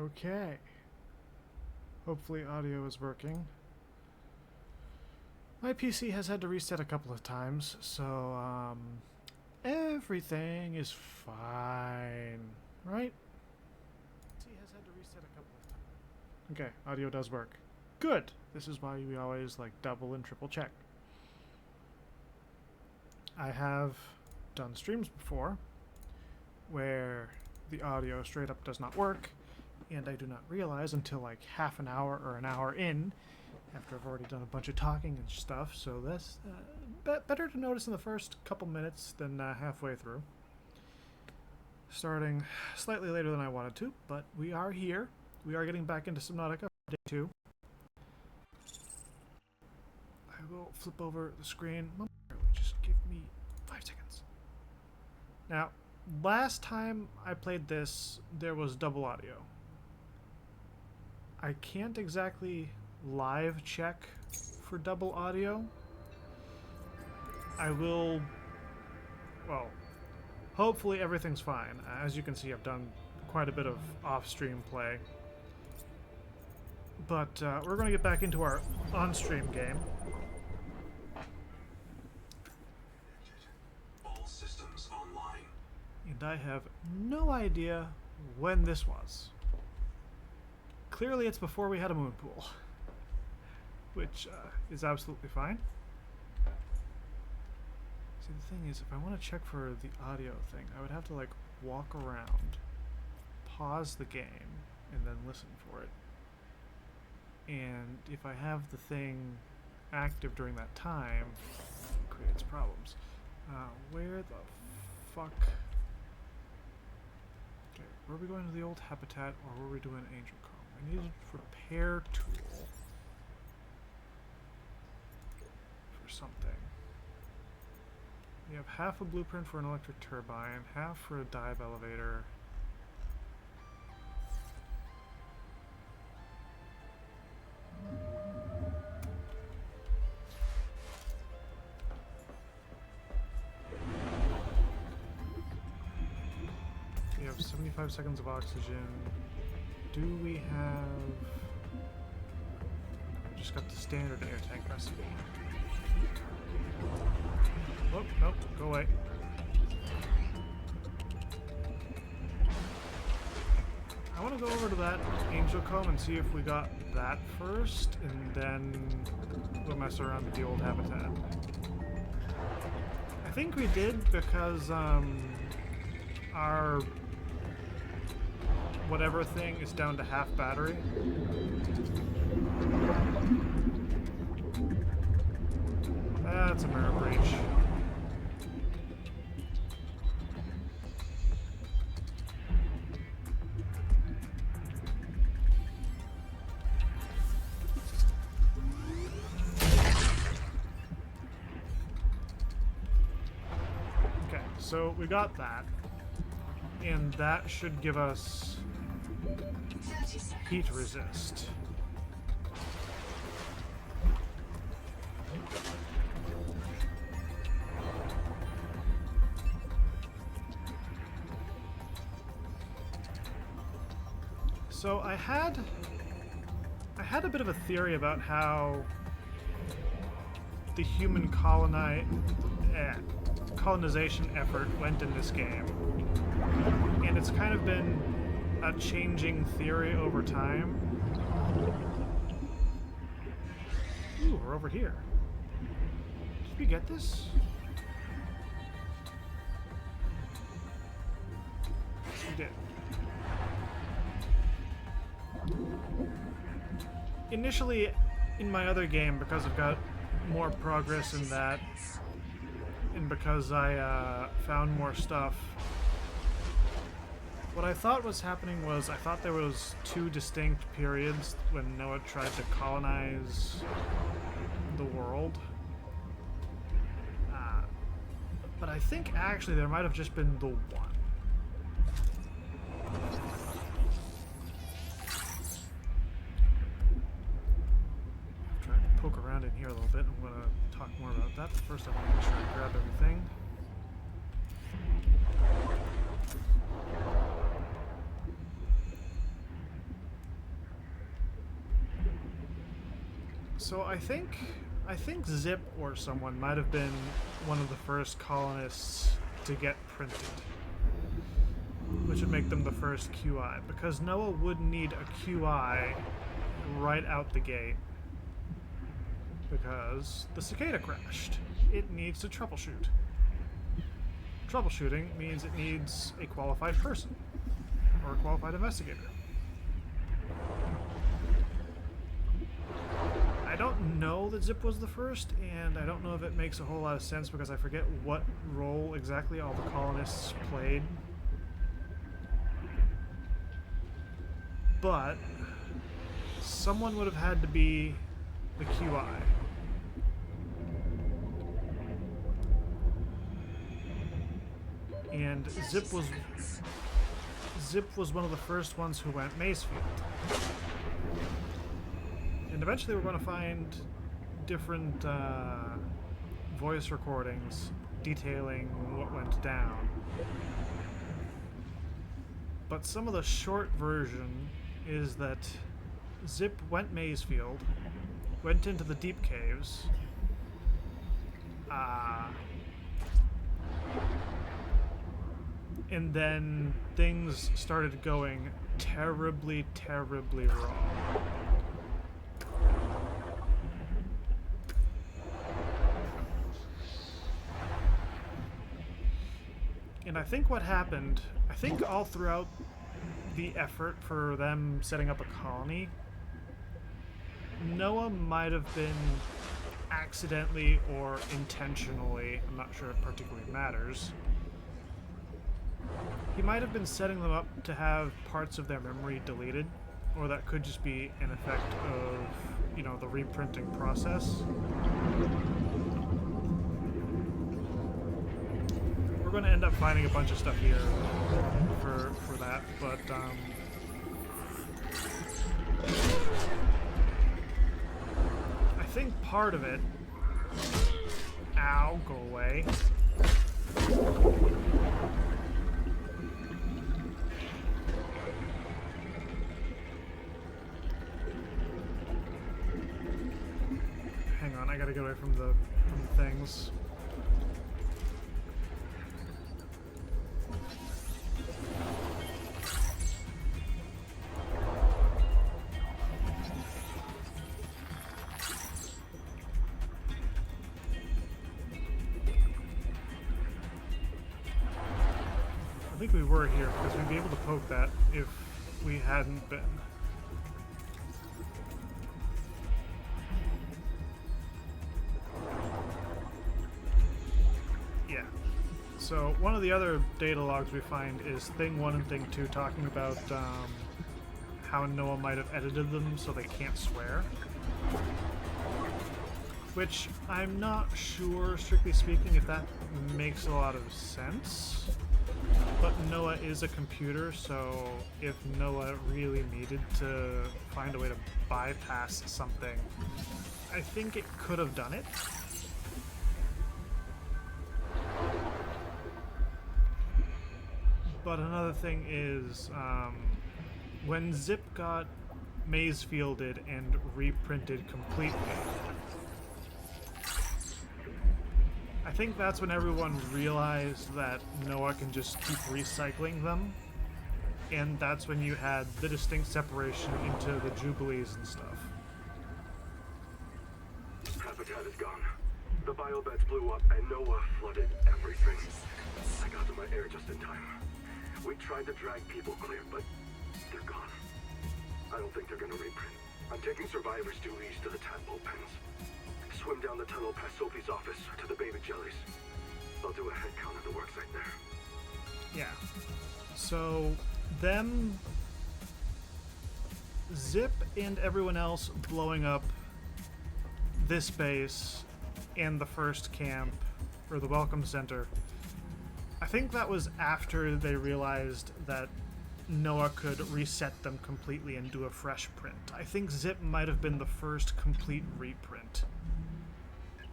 Okay. Hopefully audio is working. My PC has had to reset a couple of times, so everything is fine, right? PC has had to reset a couple of times. Okay, audio does work. Good. This is why we always like double and triple check. I have done streams before where the audio straight up does not work, and I do not realize until like half an hour or an hour in, after I've already done a bunch of talking and stuff, so that's better to notice in the first couple minutes than halfway through. Starting slightly later than I wanted to, but we are here. We are getting back into Subnautica for day 2. I will flip over the screen momentarily. Just give me 5 seconds. Now, last time I played this, there was double audio. I can't exactly live check for double audio. I will, well, hopefully everything's fine. As you can see, I've done quite a bit of off-stream play. But we're going to get back into our on-stream game. All systems online. And I have no idea when this was. Clearly it's before we had a moon pool, which is absolutely fine. See, the thing is, if I want to check for the audio thing, I would have to like walk around, pause the game, and then listen for it. And if I have the thing active during that time, it creates problems. Where the fuck? Okay, were we going to the old habitat, or were we doing Angel Comb? I need a repair tool for something. We have half a blueprint for an electric turbine, half for a dive elevator. We have 75 seconds of oxygen. Do we have... We just got the standard air tank recipe. Oh, nope, go away. I want to go over to that Angel Comb and see if we got that first, and then we'll mess around with the old habitat. I think we did because our whatever thing is down to half battery. That's a mirror breach. Okay, so we got that. And that should give us heat resist. So I had a bit of a theory about how the human colonization effort went in this game. And it's kind of been a changing theory over time. Ooh, we're over here. Did we get this? Yes, we did. Initially, in my other game, because I've got more progress in that, and because I found more stuff, what I thought was happening was I thought there was 2 distinct periods when Noah tried to colonize the world. But I think actually there might have just been the one. Try to poke around in here a little bit. I'm going to talk more about that, but first I want to make sure I grab everything. So I think Zip or someone might have been one of the first colonists to get printed, which would make them the first QI, because Noah would need a QI right out the gate because the cicada crashed. It needs to troubleshoot. Troubleshooting means it needs a qualified person or a qualified investigator. I don't know that Zip was the first, and I don't know if it makes a whole lot of sense because I forget what role exactly all the colonists played. But someone would have had to be the QI. And Zip was one of the first ones who went Macefield. And eventually we're going to find different voice recordings detailing what went down. But some of the short version is that Zip went Macefield, went into the deep caves, and then things started going terribly, terribly wrong. And I think what happened, I think all throughout the effort for them setting up a colony, Noah might have been accidentally or intentionally, I'm not sure it particularly matters, he might have been setting them up to have parts of their memory deleted, or that could just be an effect of, you know, the reprinting process. We're going to end up finding a bunch of stuff here for that, but I think part of it... Ow, go away. Hang on, I gotta get away from the things. I think we were here because we'd be able to poke that if we hadn't been. Yeah. So one of the other data logs we find is Thing 1 and Thing 2 talking about how Noah might have edited them so they can't swear. Which I'm not sure, strictly speaking, if that makes a lot of sense. But Noah is a computer, so if Noah really needed to find a way to bypass something, I think it could have done it. But another thing is, when Zip got Mazefielded and reprinted completely, I think that's when everyone realized that Noah can just keep recycling them, and that's when you had the distinct separation into the Jubilees and stuff. Habitat is gone. The biobeds blew up and Noah flooded everything. I got to my air just in time. We tried to drag people clear, but they're gone. I don't think they're gonna reprint. I'm taking survivors due east to the tadpole pens. Swim down the tunnel past Sophie's office to the baby jellies. I'll do a head count at the worksite there. Yeah. So, them, Zip and everyone else blowing up this base and the first camp, or the Welcome Center, I think that was after they realized that Noah could reset them completely and do a fresh print. I think Zip might have been the first complete reprint.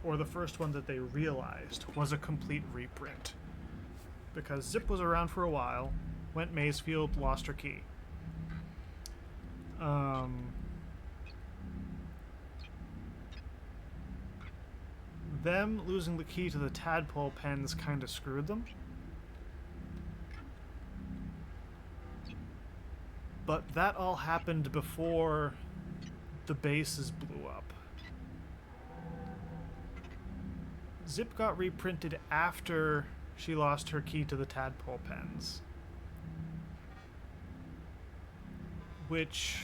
Or the first one that they realized was a complete reprint. Because Zip was around for a while, went Macefield, lost her key. them losing the key to the tadpole pens kind of screwed them. But that all happened before the bases blew up. Zip got reprinted after she lost her key to the tadpole pens. Which...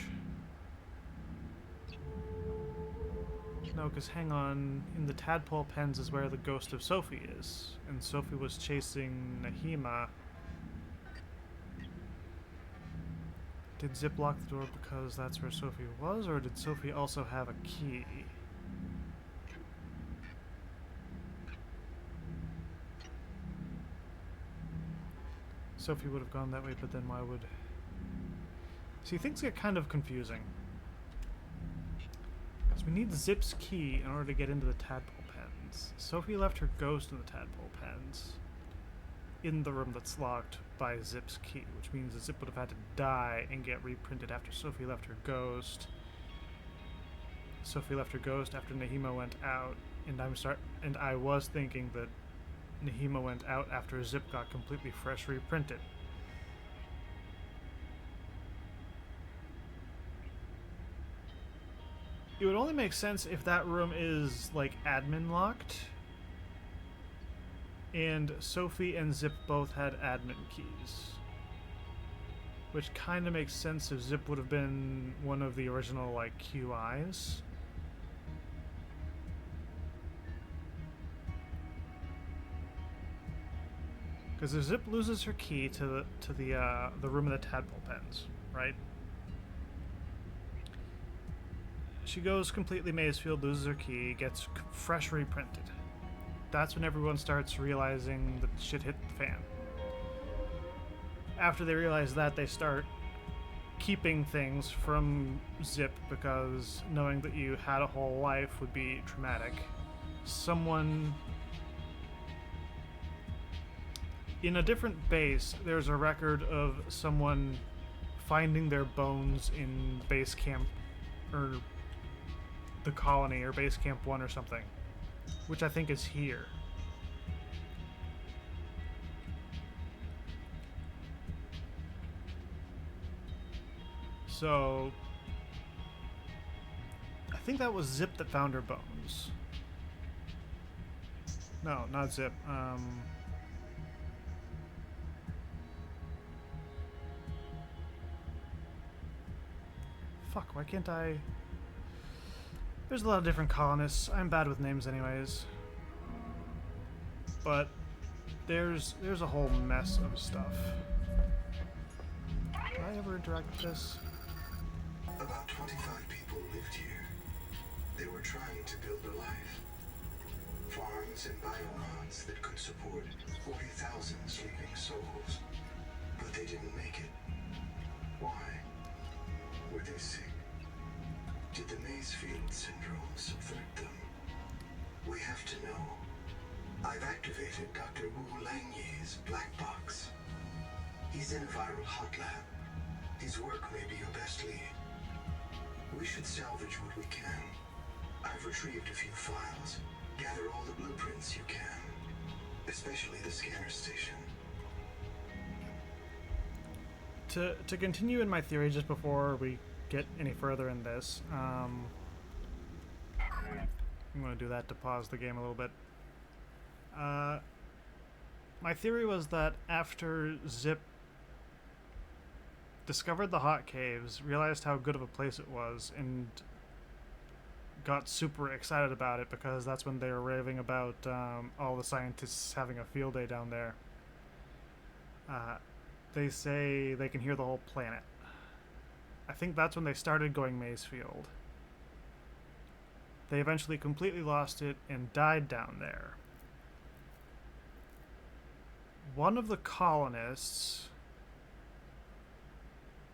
No, because hang on, in the tadpole pens is where the ghost of Sophie is. And Sophie was chasing Nahima. Did Zip lock the door because that's where Sophie was, or did Sophie also have a key? Sophie would have gone that way, but then why would... See, things get kind of confusing. Because we need Zip's key in order to get into the tadpole pens. Sophie left her ghost in the tadpole pens in the room that's locked by Zip's key, which means that Zip would have had to die and get reprinted after Sophie left her ghost. Sophie left her ghost after Nahima went out, and I was thinking that Nahima went out after Zip got completely fresh reprinted. It would only make sense if that room is, like, admin locked. And Sophie and Zip both had admin keys. Which kind of makes sense if Zip would have been one of the original, like, QIs. Because if Zip loses her key to the room of the tadpole pens, right? She goes completely Mazefield, loses her key, gets fresh reprinted. That's when everyone starts realizing that shit hit the fan. After they realize that, they start keeping things from Zip because knowing that you had a whole life would be traumatic. Someone... In a different base, there's a record of someone finding their bones in base camp, or the colony, or base camp 1 or something, which I think is here. So, I think that was Zip that found her bones. No, not Zip. Fuck, why can't I... There's a lot of different colonists. I'm bad with names anyways. But there's a whole mess of stuff. Did I ever interact with this? About 25 people lived here. They were trying to build a life. Farms and biomods that could support 40,000 sleeping souls. But they didn't make it. Why? Were they sick? Did the Mazefield syndrome subvert them? We have to know. I've activated Dr. Wu Langye's black box. He's in a viral hot lab. His work may be your best lead. We should salvage what we can. I've retrieved a few files. Gather all the blueprints you can, especially the scanner station. To continue in my theory, just before we get any further in this, I'm going to do that to pause the game a little bit. My theory was that after Zip discovered the hot caves, realized how good of a place it was, and got super excited about it because that's when they were raving about all the scientists having a field day down there. They say they can hear the whole planet. I think that's when they started going Mazefield. They eventually completely lost it and died down there. One of the colonists,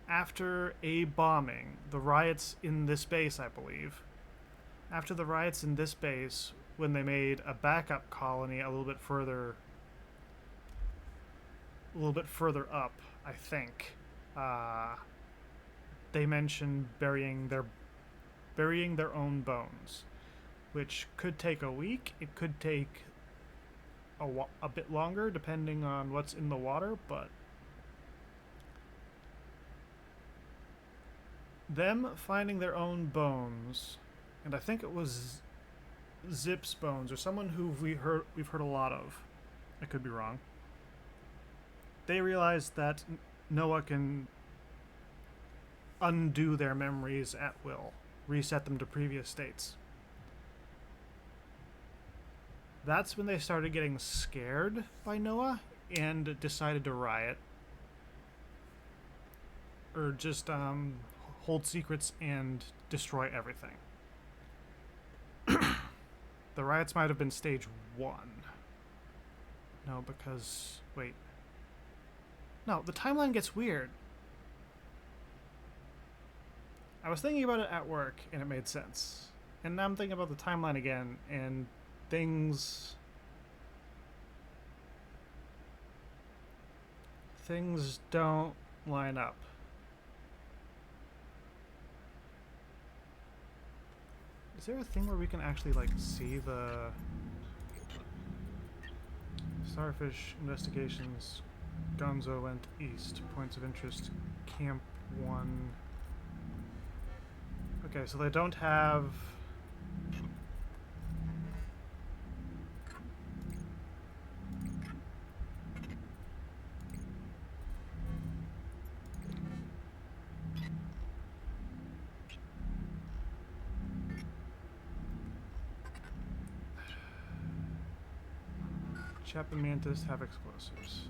after a bombing, the riots in this base, I believe, after the riots in this base, when they made a backup colony a little bit further up, I think, they mentioned burying their own bones, which could take a week. It could take a bit longer depending on what's in the water, but them finding their own bones, and I think it was Zip's bones, or someone who we've heard a lot of. I could be wrong. They realized that Noah can undo their memories at will, reset them to previous states. That's when they started getting scared by Noah and decided to riot. Or just hold secrets and destroy everything. The riots might have been stage 1. No, because... wait. No, the timeline gets weird. I was thinking about it at work, and it made sense. And now I'm thinking about the timeline again, and things don't line up. Is there a thing where we can actually, like, see the Starfish Investigations? Gonzo went east. Points of interest. Camp 1. Okay, so they don't have... Chap and Mantis have explosives.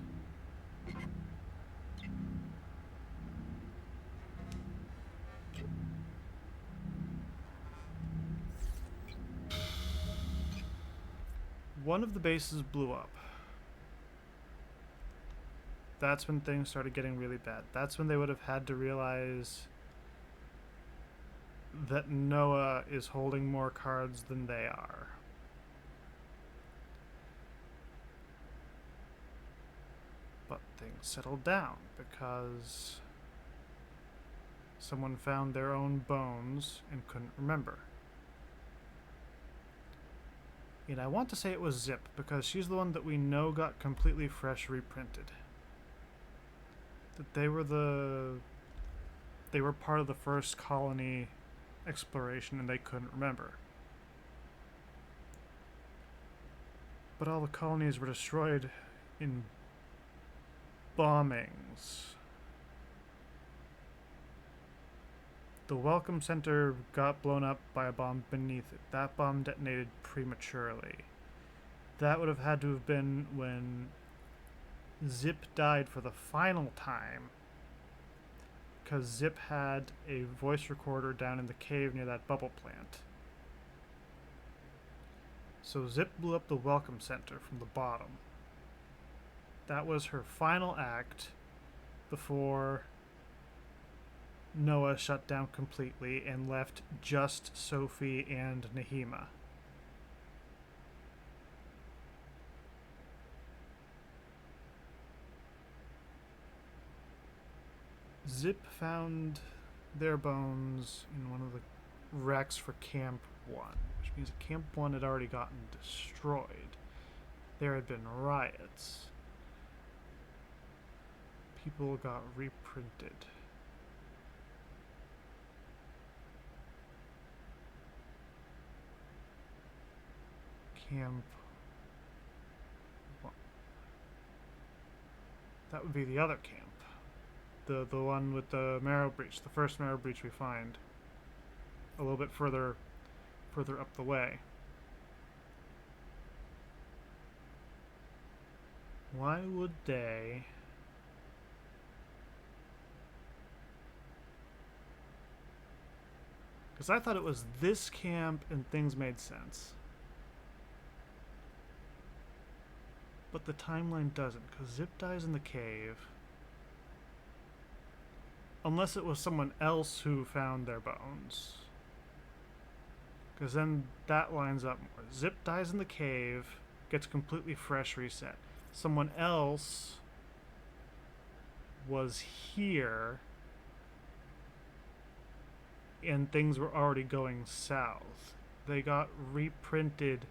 One of the bases blew up. That's when things started getting really bad. That's when they would have had to realize that Noah is holding more cards than they are. But things settled down because someone found their own bones and couldn't remember. And I want to say it was Zip, because she's the one that we know got completely fresh reprinted. That they were part of the first colony exploration and they couldn't remember. But all the colonies were destroyed in bombings. The Welcome Center got blown up by a bomb beneath it. That bomb detonated prematurely. That would have had to have been when Zip died for the final time, because Zip had a voice recorder down in the cave near that bubble plant. So Zip blew up the Welcome Center from the bottom. That was her final act before Noah shut down completely and left just Sophie and Nahima. Zip found their bones in one of the wrecks for Camp 1, which means that Camp 1 had already gotten destroyed. There had been riots. People got reprinted. Camp 1. That would be the other camp. The one with the marrow breach, the first marrow breach we find. A little bit further up the way. Why would they... Because I thought it was this camp and things made sense. But the timeline doesn't, because Zip dies in the cave. Unless it was someone else who found their bones. Because then that lines up more. Zip dies in the cave, gets completely fresh reset. Someone else was here, and things were already going south. they got reprinted.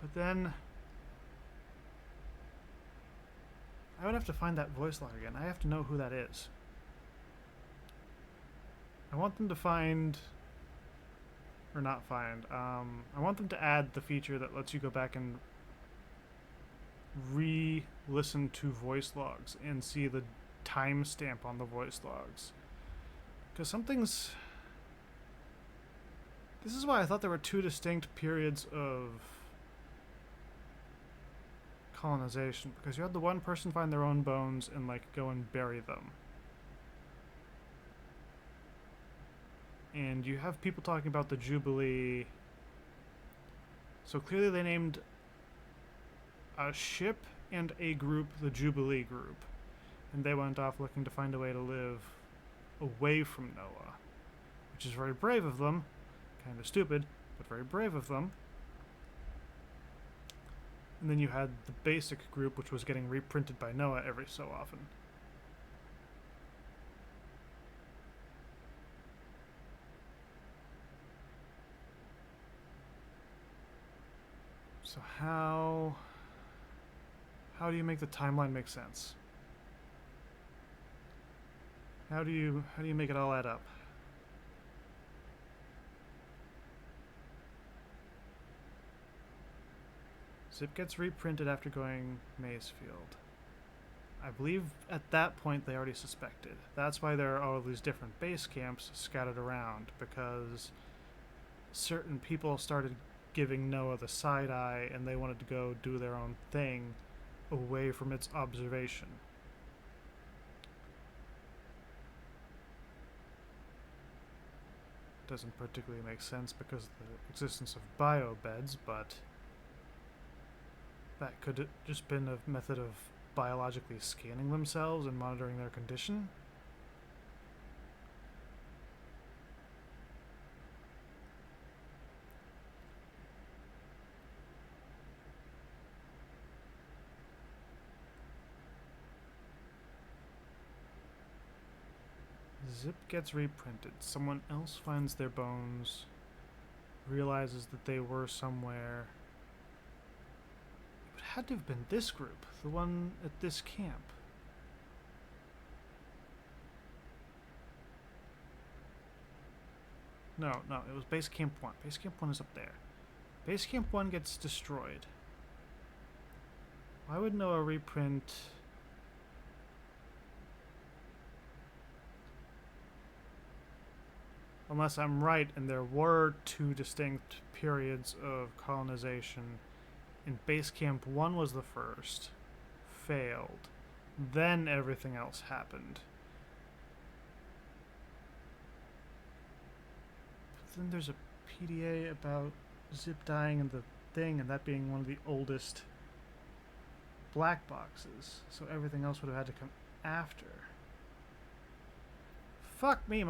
But then I would have to find that voice log again. I have to know who that is. I want them to find, or not find, I want them to add the feature that lets you go back and re-listen to voice logs and see the timestamp on the voice logs. Because something's... This is why I thought there were two distinct periods of colonization. Because you had the one person find their own bones and, like, go and bury them. And you have people talking about the Jubilee. So clearly they named a ship and a group the Jubilee group. And they went off looking to find a way to live away from Noah. Which is very brave of them. Kind of stupid, but very brave of them. And then you had the basic group, which was getting reprinted by Noah every so often. So how do you make the timeline make sense? How do you make it all add up? Zip gets reprinted after going Maysfield. I believe at that point they already suspected. That's why there are all these different base camps scattered around, because certain people started giving Noah the side eye and they wanted to go do their own thing away from its observation. Doesn't particularly make sense because of the existence of biobeds, but that could have just been a method of biologically scanning themselves and monitoring their condition. Zip gets reprinted. Someone else finds their bones, realizes that they were somewhere. It had to have been this group, the one at this camp. No, it was Base Camp 1. Base Camp 1 is up there. Base Camp 1 gets destroyed. Why would Noah reprint... Unless I'm right, and there were two distinct periods of colonization, and Base Camp 1 was the first, failed, then everything else happened. But then there's a PDA about Zip dying in the thing, and that being one of the oldest black boxes, so everything else would have had to come after. Fuck me,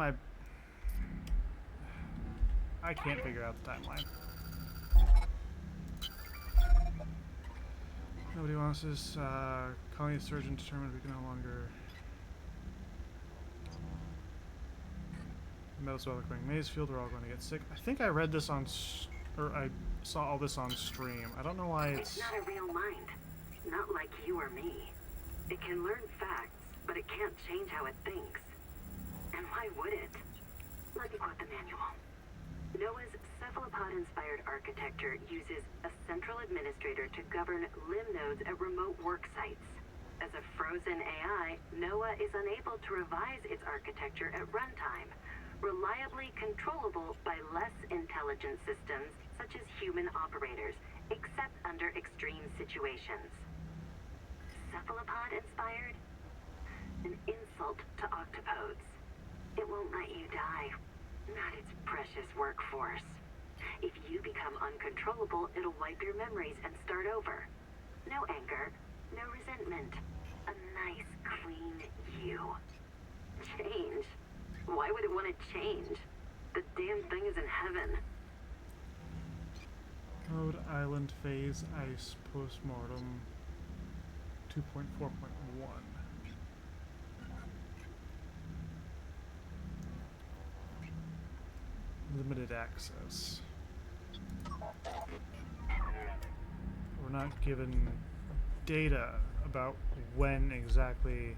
I can't figure out the timeline. Nobody wants this. Colony surgeon determined we can no longer. Metal well going Maysfield. We're all going to get sick. I think I read this on, or I saw all this on stream. I don't know why It's not a real mind. Not like you or me. It can learn facts, but it can't change how it thinks. And why would it? Let me quote the manual. Noah's cephalopod-inspired architecture uses a central administrator to govern limb nodes at remote work sites. As a frozen AI, Noah is unable to revise its architecture at runtime, reliably controllable by less intelligent systems such as human operators, except under extreme situations. Cephalopod-inspired? An insult to octopodes. It won't let you die. Not its precious workforce. If you become uncontrollable, it'll wipe your memories and start over. No anger, no resentment. A nice, clean you. Change? Why would it want to change? The damn thing is in heaven. Rhode Island Phase Ice Postmortem 2.4.1. limited access. We're not given data about when exactly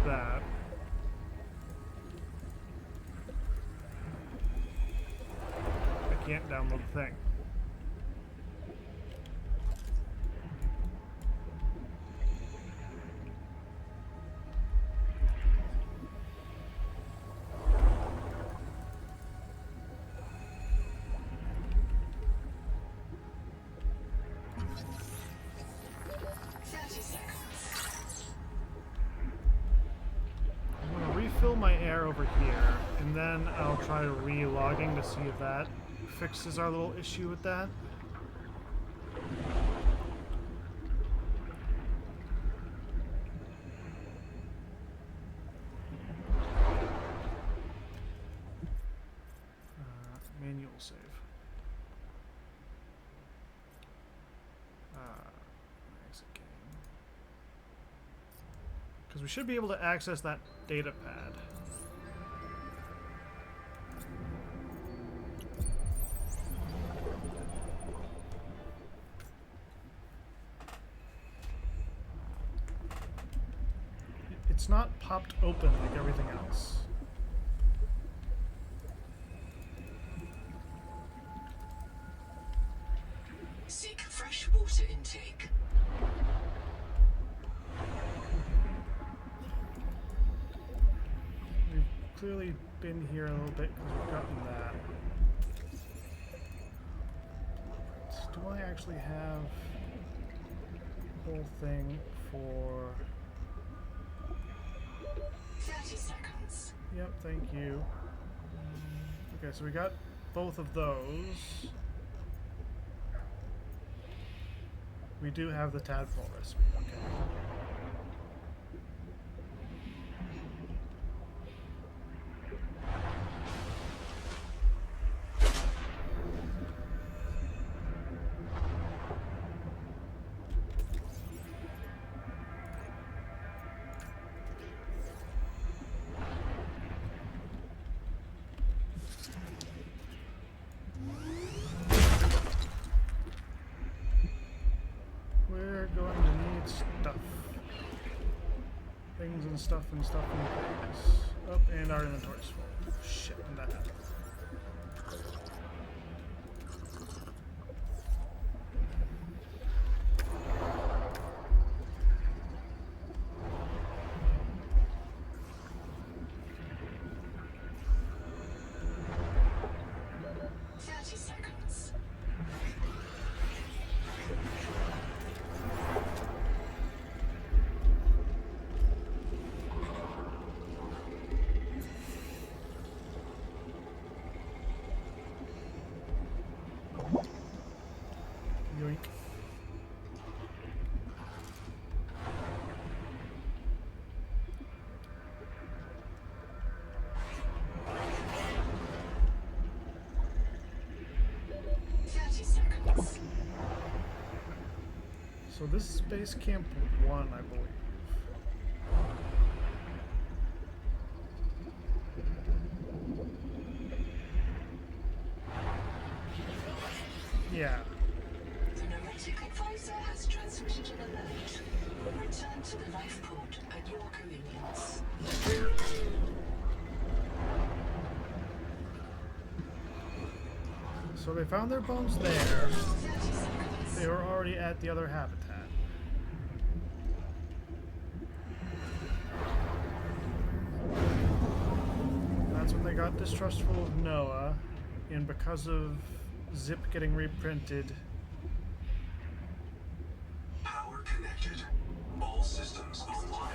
that. I can't download the thing. Fill my air over here, and then I'll try re-logging to see if that fixes our little issue with that. Manual save. Exit game. Because we should be able to access that data pad. It's not popped open like everything else. Seek fresh water intake. We've clearly been here a little bit because we've gotten that. Do I actually have the whole thing for... 30 seconds. Yep, thank you. Okay, so we got both of those. We do have the tadpole recipe, okay. Stuff and things. Oh, and our inventory's full. Shit, when that happened. Yoink. So this is base camp 1, I believe. Yeah. The narratic advisor has transmitted an alert. Return to the life pod at your convenience. So they found their bones there. They were already at the other habitat. That's when they got distrustful of Noah, and because of Zip getting reprinted, systems online.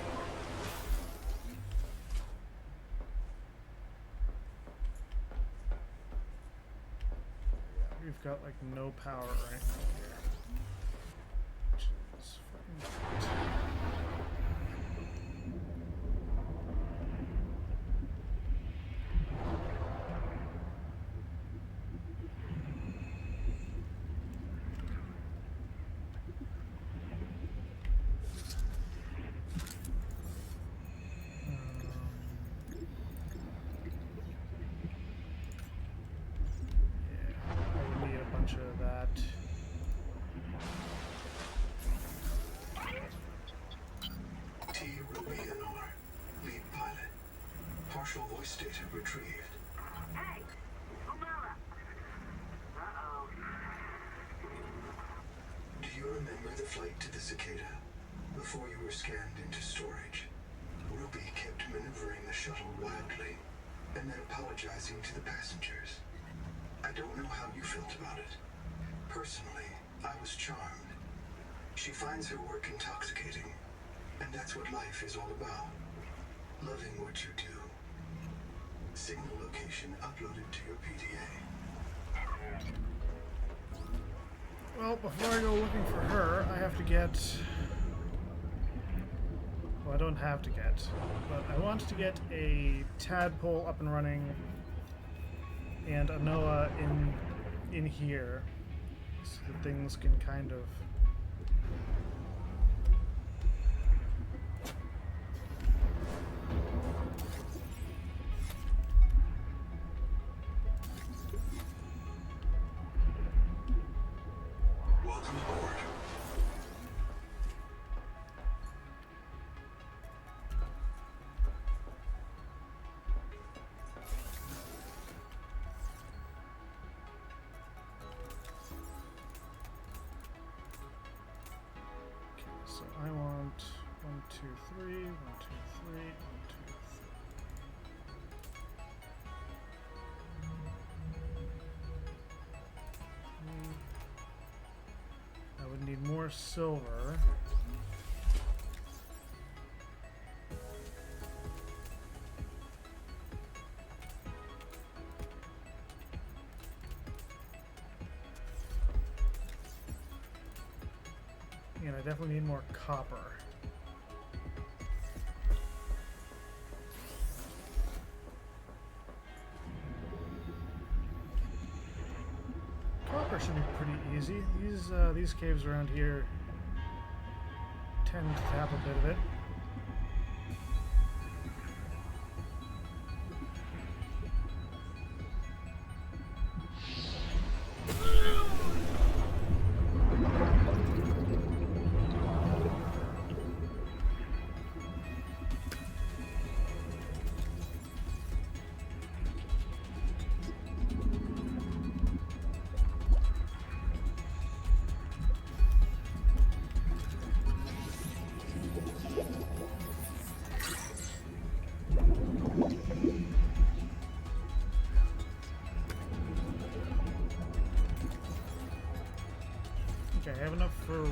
We've got like no power or anything here. Which is fucking great. Of that. T. Rubianor, lead pilot. Partial voice data retrieved. Hey! Umala! Uh-oh. Do you remember the flight to the Cicada? Before you were scanned into storage, Ruby kept maneuvering the shuttle wildly, and then apologizing to the passengers. I don't know how you felt about it. Personally, I was charmed. She finds her work intoxicating, and that's what life is all about. Loving what you do. Signal location uploaded to your PDA. Well, before I go looking for her, I have to get... Well, I don't have to get, but I want to get a tadpole up and running and a Noah in here so that things can kind of Welcome aboard. so I want 1, 2, 3, 1, 2, 3, 1, 2, 3. I would need more silver. And I definitely need more copper. Copper should be pretty easy. These caves around here tend to tap a bit of it. Okay, I have enough for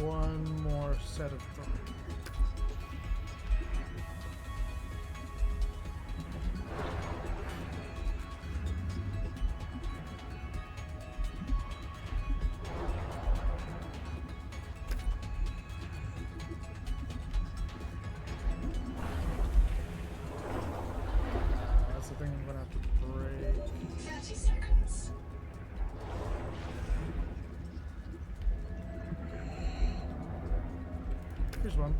one more set of three. That's the thing I'm gonna have to break. 30 seconds. Here's one.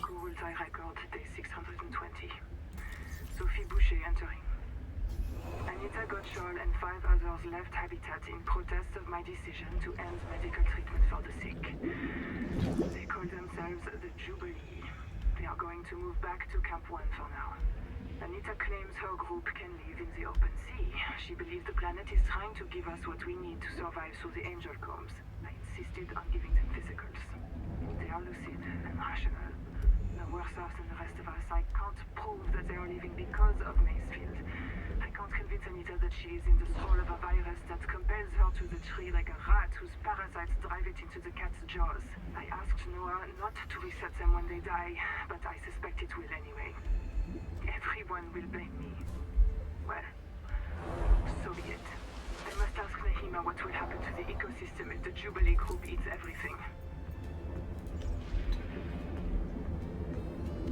Google record day 620. Sophie Boucher entering. Anita Gottschall and 5 others left Habitat in protest of my decision to end medical treatment for the sick. They call themselves the Jubilee. They are going to move back to Camp 1 for now. Anita claims her group can live in the open sea. She believes the planet is trying to give us what we need to survive through the angel combs. I insisted on giving them physicals. They are lucid and rational. No worse off than the rest of us. I can't prove that they are living because of Macefield. I can't convince Anita that she is in the thrall of a virus that compels her to the tree like a rat whose parasites drive it into the cat's jaws. I asked Noah not to reset them when they die, but I suspect it will anyway. Everyone will blame me. Well, so be it. I must ask Nahima what will happen to the ecosystem if the Jubilee group eats everything.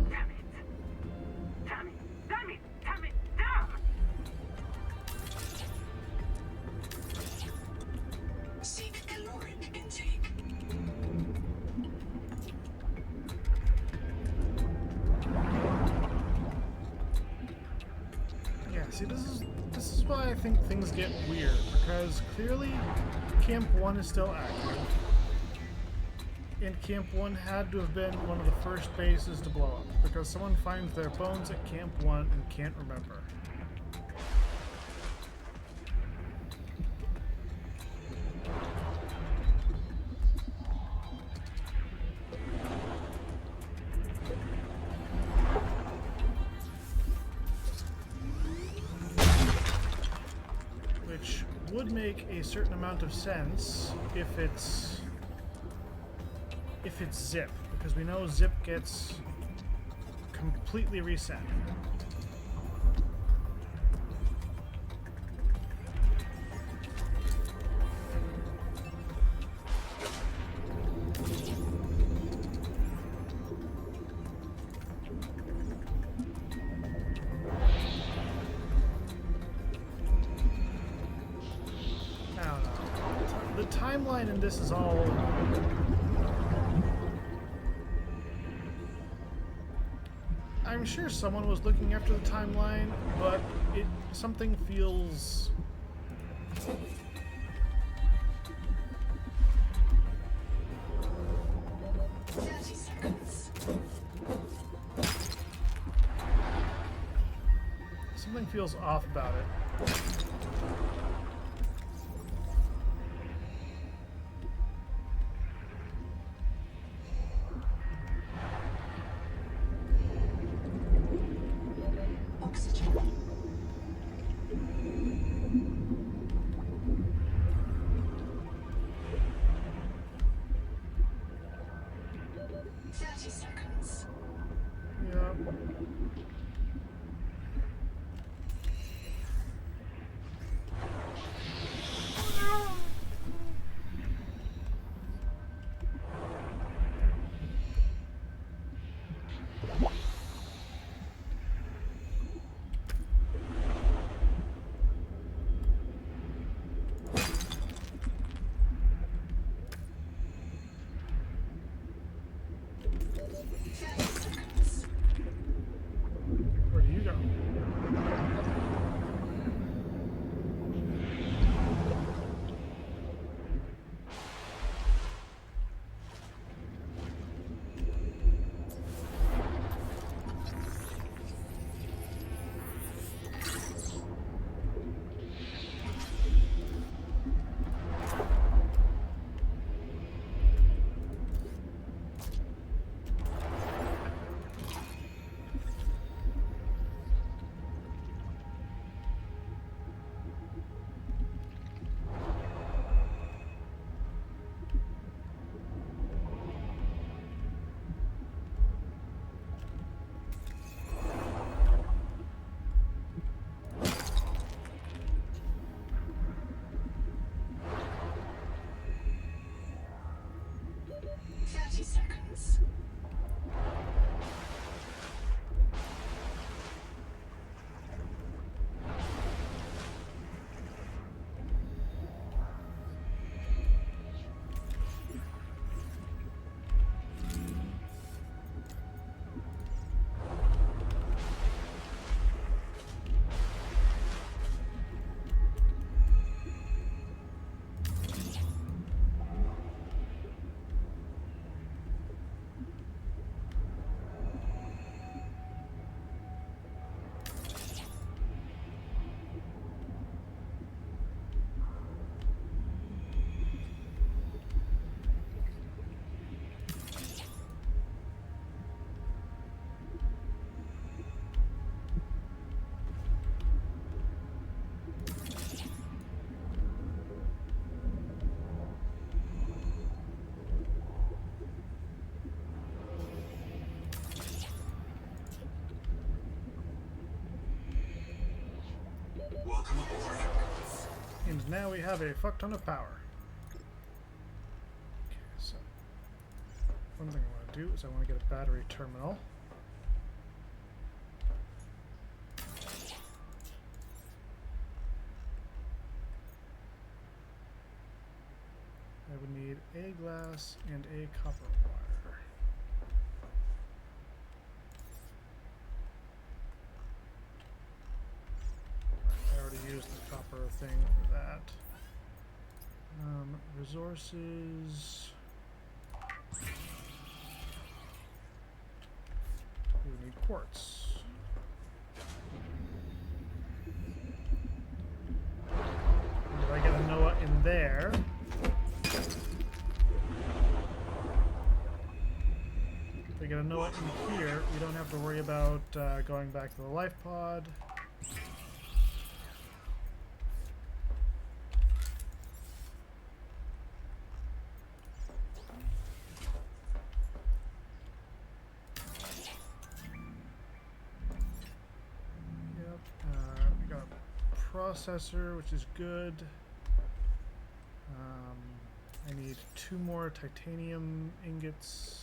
Damn it. Damn it. Damn it. Damn it. Damn! Seek caloric intake. Yeah, see, this is why I think things get weird, because clearly Camp 1 is still active, and Camp 1 had to have been one of the first bases to blow up, because someone finds their bones at Camp 1 and can't remember. Which would make a certain amount of sense if it's Zip, because we know Zip gets completely reset. I don't know. The timeline in this is all... I'm sure someone was looking after the timeline, but something feels... Something feels off about it. Oxygen. 30 seconds. Yeah. Welcome aboard. And now we have a fuck ton of power. Okay, so one thing I want to do is I want to get a battery terminal. I would need a glass and a copper wire. I already used the copper thing for that. Resources. We would need quartz. Did I get a Noah in there? If we get a Noah in here, we don't have to worry about going back to the life pod. Yep, we got a processor, which is good. I need 2 more titanium ingots.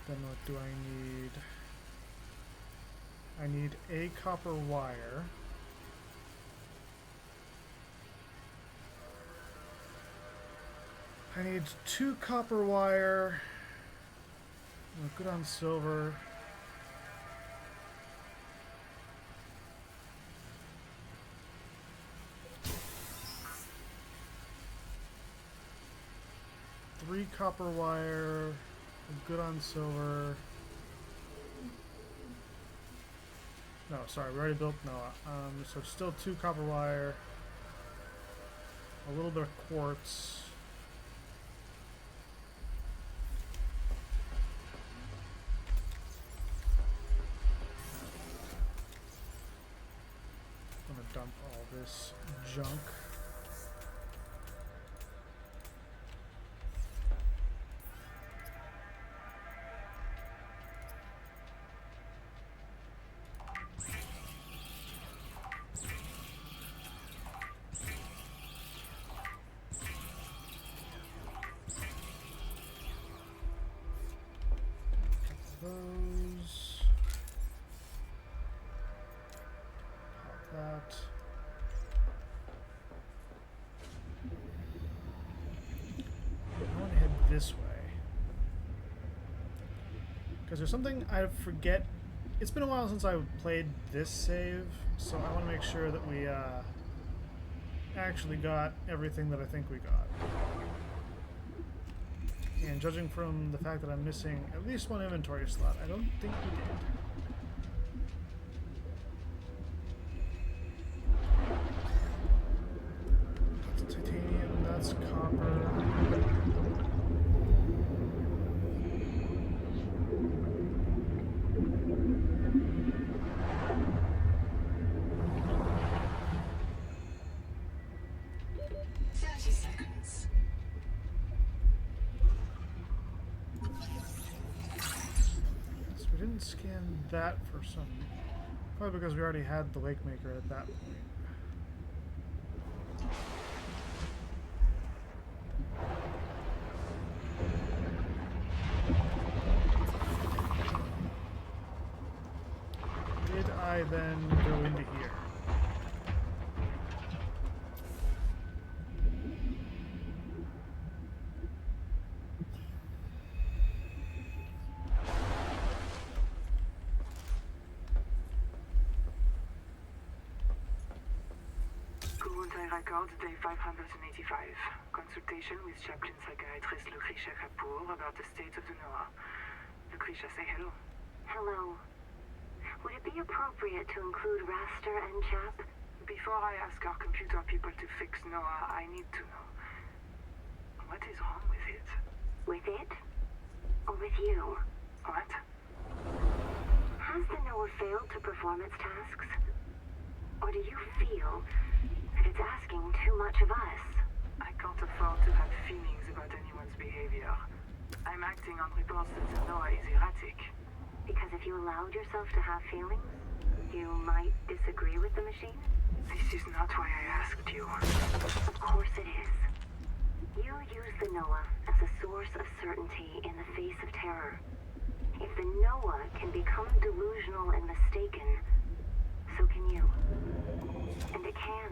Then what do I need? I need a copper wire. I need 2 copper wire. We're good on silver. Three copper wire. We're good on silver. No, sorry, we already built Noah. So still 2 copper wire. A little bit of quartz. I'm gonna dump all this junk. Those. Pop that. I want to head this way. Because there's something I forget. It's been a while since I played this save, so I want to make sure that we actually got everything that I think we got. And judging from the fact that I'm missing at least 1 inventory slot, I don't think we did. That's titanium, that's copper. We didn't scan that for some... Probably because we already had the Lake Maker at that point. Did I then go into here? Record day 585. Consultation with chaplain psychiatrist Lucretia Kapoor about the state of the Noah. Lucretia, say hello. Hello. Would it be appropriate to include Raster and Chap? Before I ask our computer people to fix Noah, I need to know. What is wrong with it? With it? Or with you? What? Has the Noah failed to perform its tasks? Or do you feel that it's asking too much of us? I can't afford to have feelings about anyone's behavior. I'm acting on reports that the Noah is erratic. Because if you allowed yourself to have feelings, you might disagree with the machine? This is not why I asked you. Of course it is. You use the Noah as a source of certainty in the face of terror. If the Noah can become delusional and mistaken, so can you. And it can.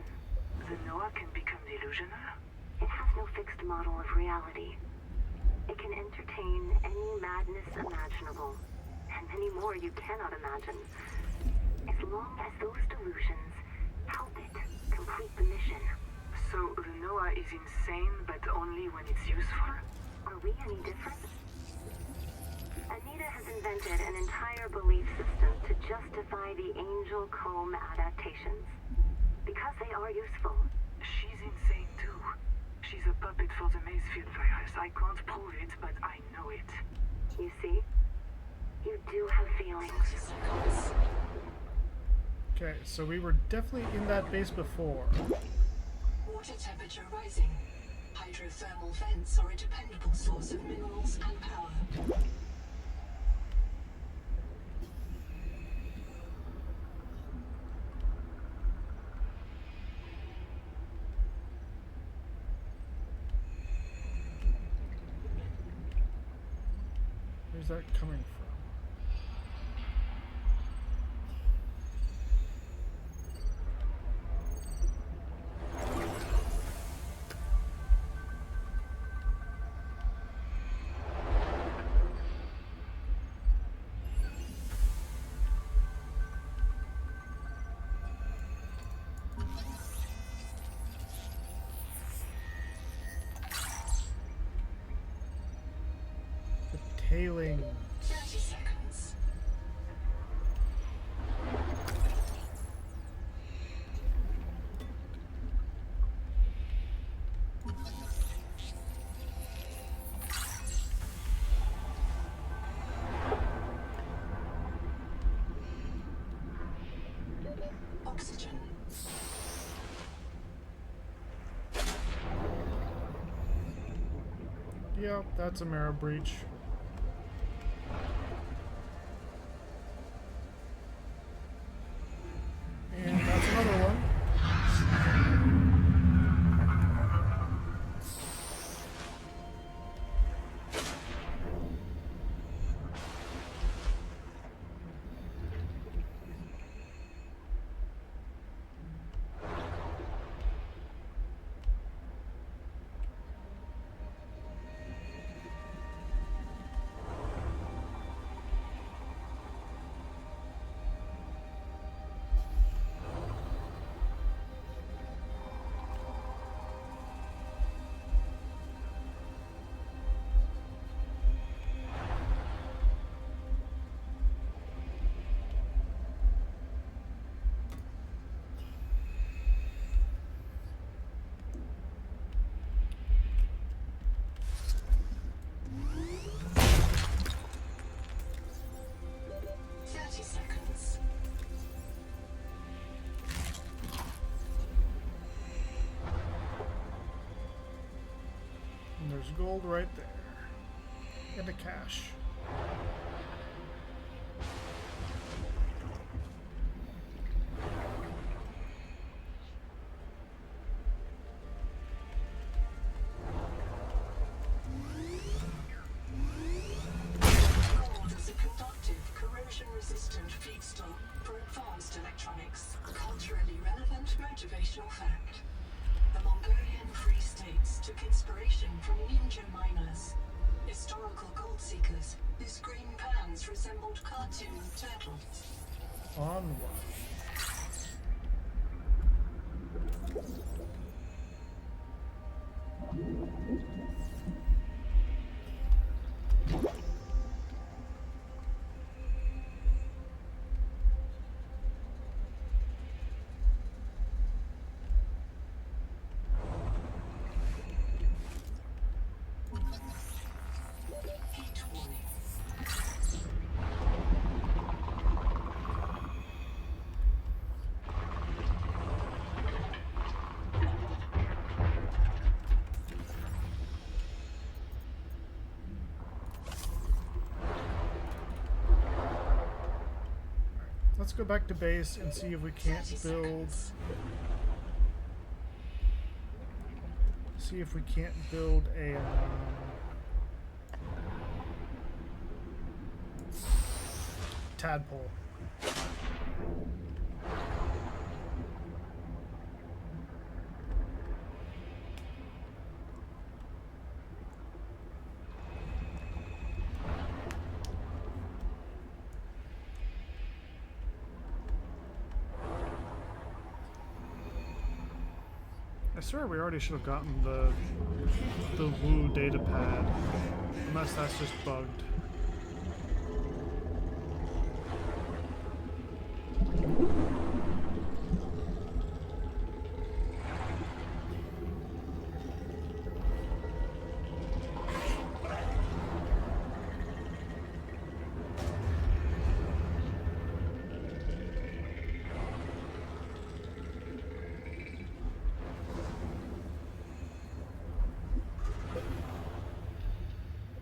The Noah can become delusional? It has no fixed model of reality. It can entertain any madness imaginable, and many more you cannot imagine, as long as those delusions help it complete the mission. So the Noah is insane, but only when it's useful? Are we any different? Anita has invented an entire belief system to justify the Angel Comb adaptations. Because they are useful. She's insane too. She's a puppet for the Macefield virus. I can't prove it, but I know it. You see? You do have feelings. Okay, so we were definitely in that base before. Water temperature rising. Hydrothermal vents are a dependable source of minerals and power. Where's that coming from? The tailing. 30 seconds. Oxygen. Yep, that's a marrow breach. And that's another one. And there's gold right there. And a cache. Gold is a conductive, corrosion-resistant feedstock for advanced electronics. Culturally relevant motivational fact. The Mongolian Free States took inspiration from ninja miners, historical gold seekers whose green pans resembled cartoon turtles. Onward. go back to base and see if we can't 30 build. seconds. See if we can't build a tadpole. I swear we already should have gotten the Woo data pad, unless that's just bugged.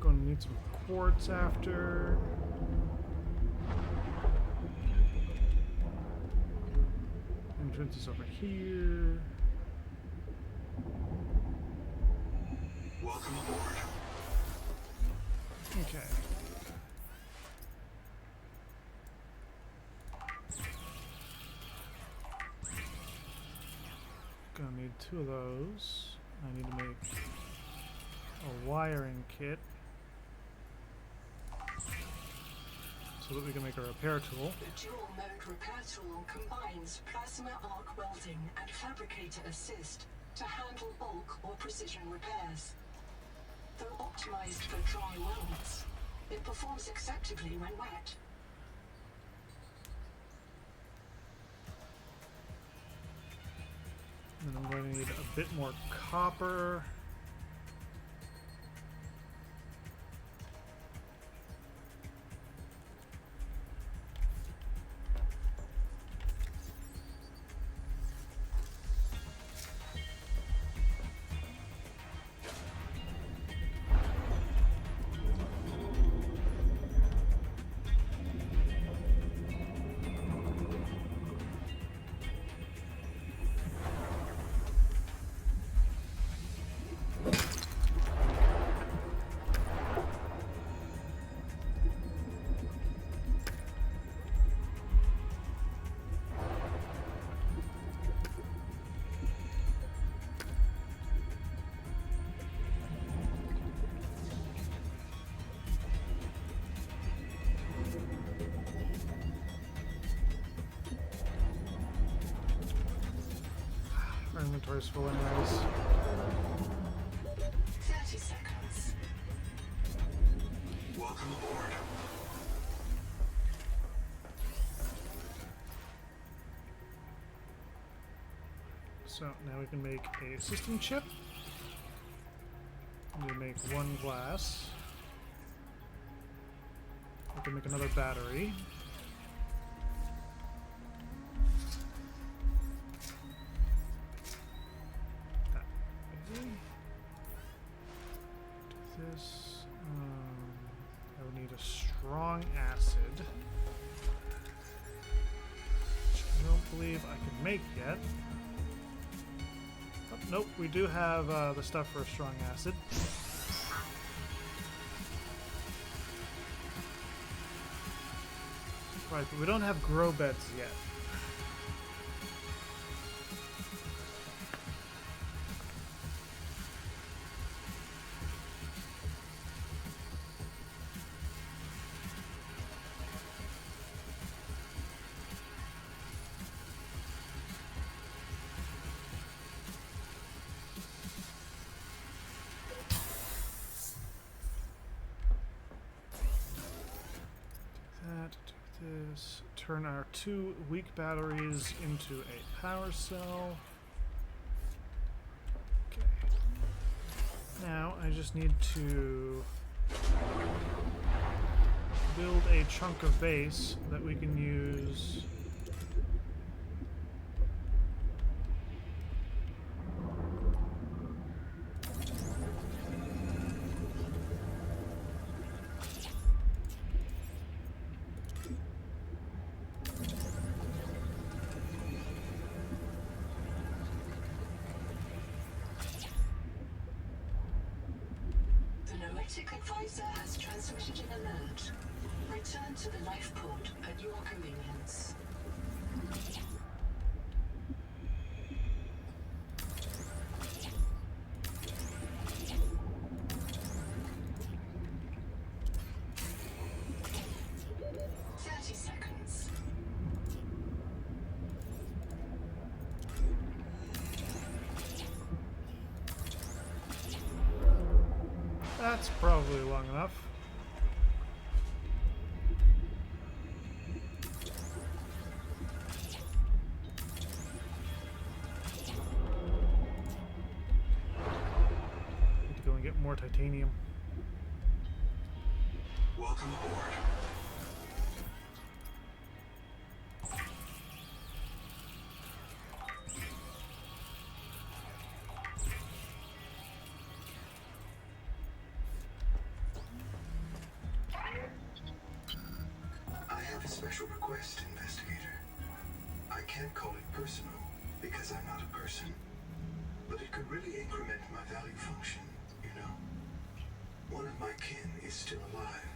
Gonna need some quartz after. Entrance is over here. Welcome aboard. Okay. Gonna need 2 of those. I need to make a wiring kit so that we can make a repair tool. The dual mode repair tool combines plasma arc welding and fabricator assist to handle bulk or precision repairs. Though optimized for dry welds, it performs acceptably when wet. And I'm going to need a bit more copper. Our inventory's full anyways. 30 seconds. Welcome aboard. So now we can make a system chip. We need to make 1 glass. We can make another battery. That way. Do this. I would need a strong acid, which I don't believe I can make yet. Oh, nope, we do have the stuff for a strong acid. Right, but we don't have grow beds yet. This, turn our 2 weak batteries into a power cell. Okay. Now I just need to build a chunk of base that we can use. Subnautic advisor has transmitted an alert. Return to the life pod at your convenience. That's probably long enough. Need to go and get more titanium. Welcome aboard. I have a special request, investigator. I can't call it personal because I'm not a person, but it could really increment my value function, you know? One of my kin is still alive.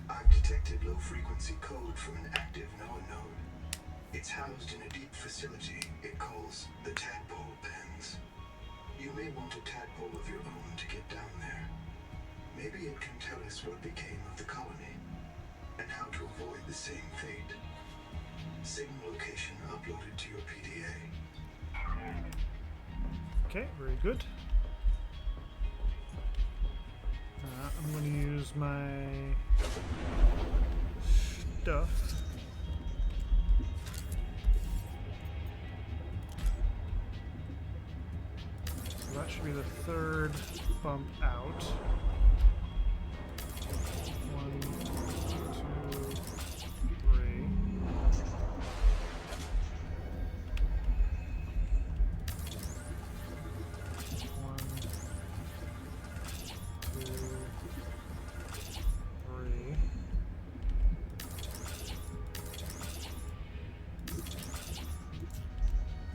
I've detected low-frequency code from an active NOAA node. It's housed in a deep facility it calls the Tadpole Pens. You may want a tadpole of your own to get down there. Maybe it can tell us what became of the colony and how to avoid the same fate. Signal location uploaded to your PDA. Okay, very good. I'm going to use my stuff. So that should be the third bump out. 1, 2, 3.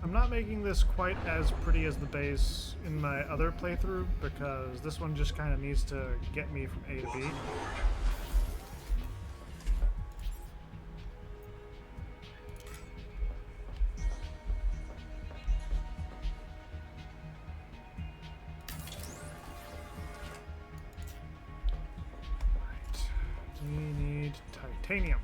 I'm not making this quite as pretty as the base in my other playthrough because this one just kind of needs to get me from A to B. Right. We need titanium.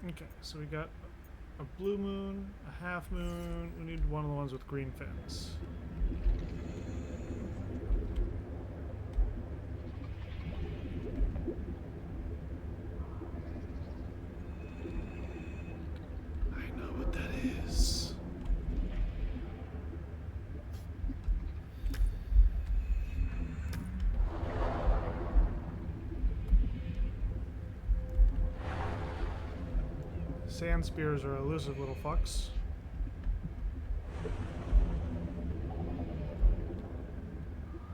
Okay, so we got a blue moon, a half moon. We need one of the ones with green fins. I know what that is. Sand spears are elusive little fucks.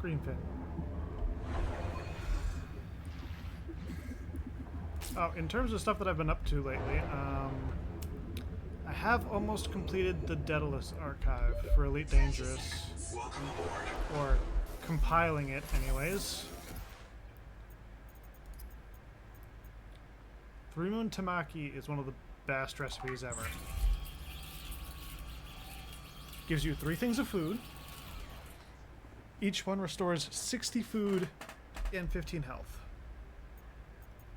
Green fin. Oh, in terms of stuff that I've been up to lately, I have almost completed the Daedalus archive for Elite Dangerous. Welcome aboard. Or compiling it, anyways. 3 Moon Tamaki is one of the best recipes ever. Gives you 3 things of food. Each one restores 60 food and 15 health,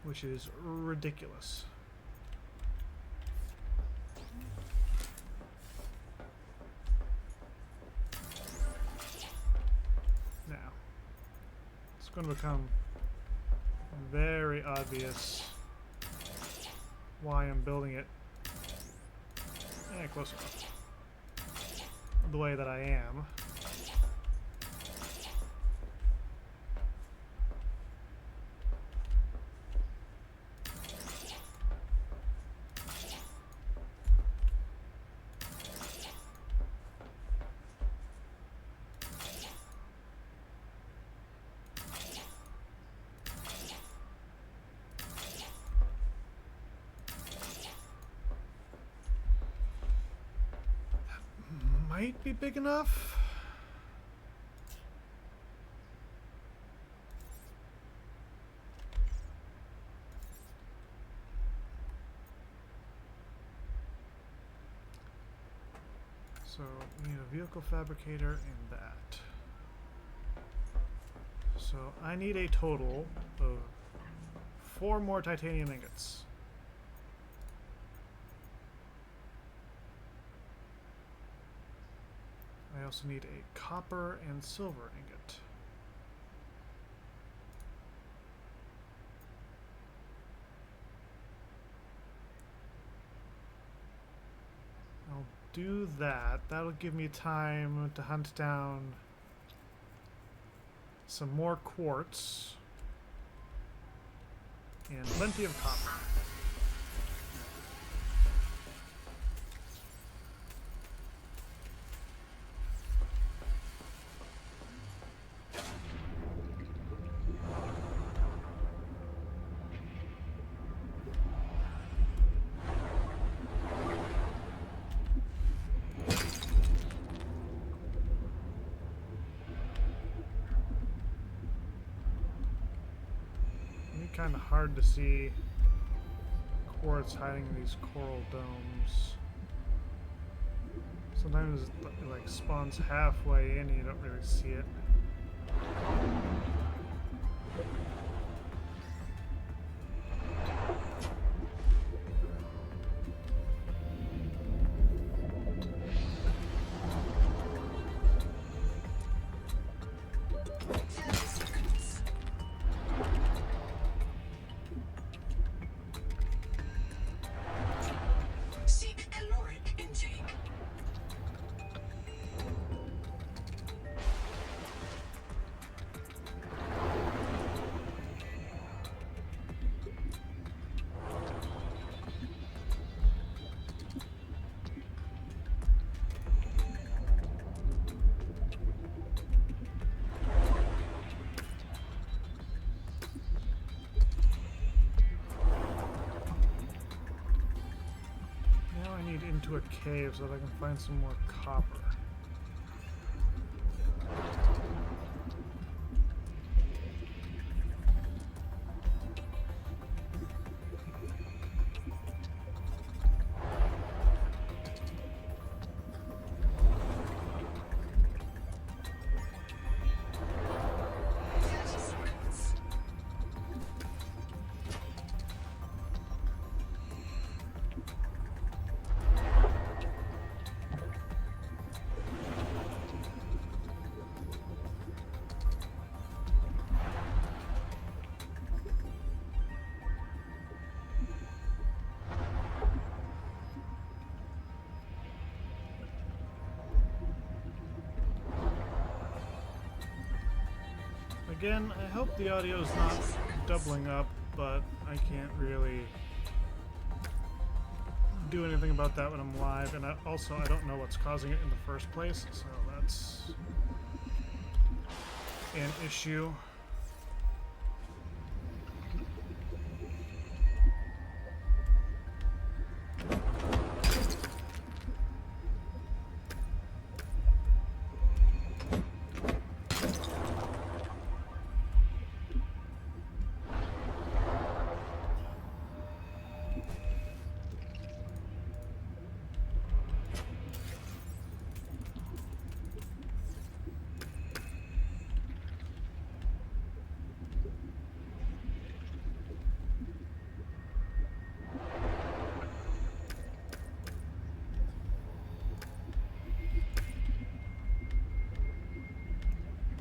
which is ridiculous. going to become very obvious why I'm building it. Close enough. The way that I am. Might be big enough. So we need a vehicle fabricator and that. So I need a total of 4 more titanium ingots. I also need a copper and silver ingot. I'll do that. That'll give me time to hunt down some more quartz and plenty of copper. Kind of hard to see quartz hiding in these coral domes. Sometimes it like spawns halfway in and you don't really see it. Into a cave so that I can find some more copper. Again, I hope the audio is not doubling up, but I can't really do anything about that when I'm live, and I don't know what's causing it in the first place, so that's an issue.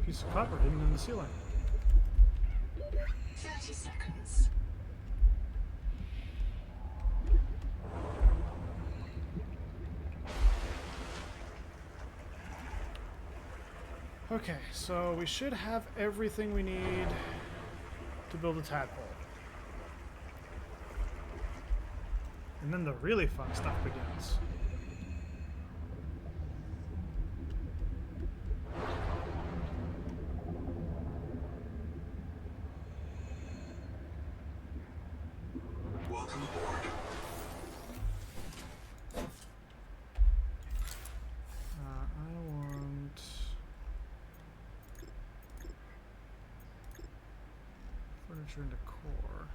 Piece of copper hidden in the ceiling. Okay, so we should have everything we need to build a tadpole. And then the really fun stuff begins. Welcome aboard. I want furniture and decor.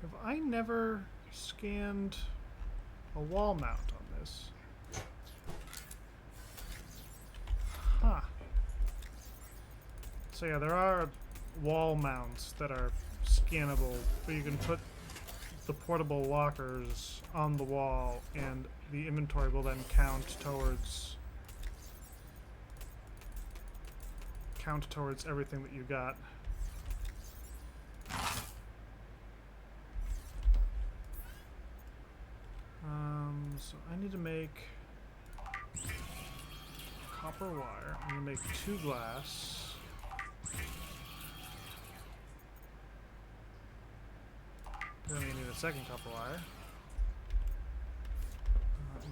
Have I never scanned a wall mount on this? Huh. So yeah, there are wall mounts that are scannable, where you can put the portable lockers on the wall, and the inventory will then count towards everything that you got. So I need to make copper wire. I'm gonna make 2 glass. Then we need a second copper wire.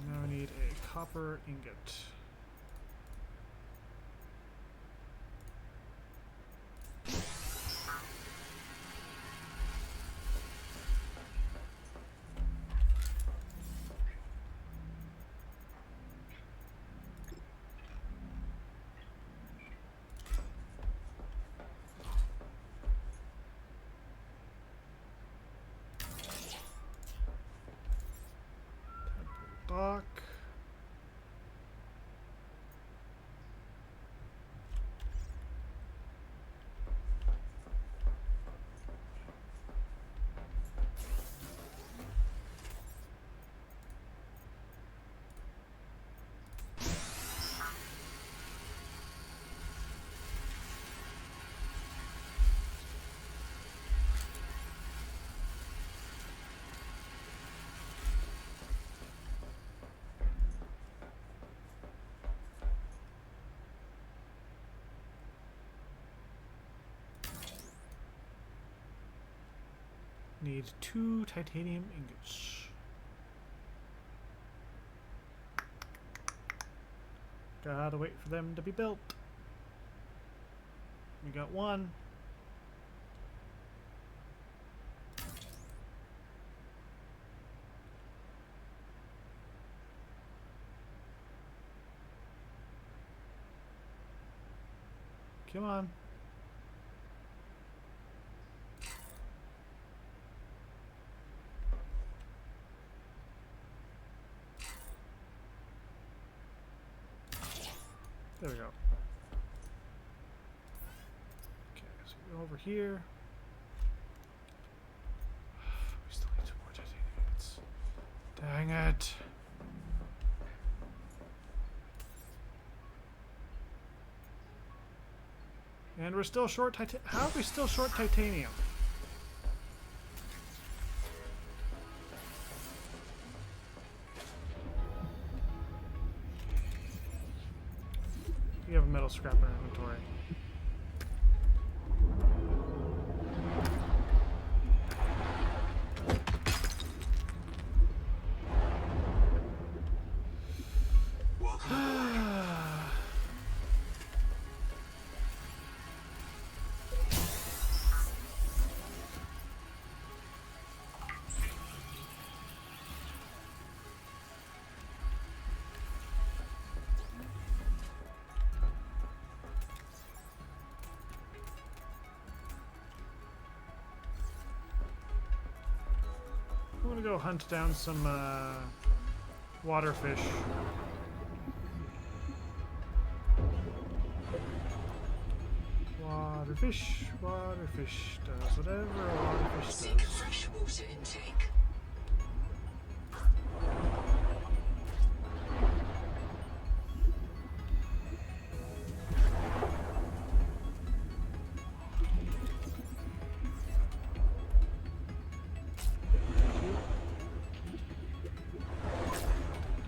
Now we need a copper ingot. Dock. Need 2 titanium ingots. Gotta wait for them to be built. We got 1. Come on. There we go. Okay, so we go over here. We still need 2 more titanium ingots. Dang it. And we're still short How are we still short titanium? We have a metal scrap in our inventory. Welcome aboard. I'm gonna go hunt down some water fish. Water fish does whatever a water fish Seek does. fresh water intake.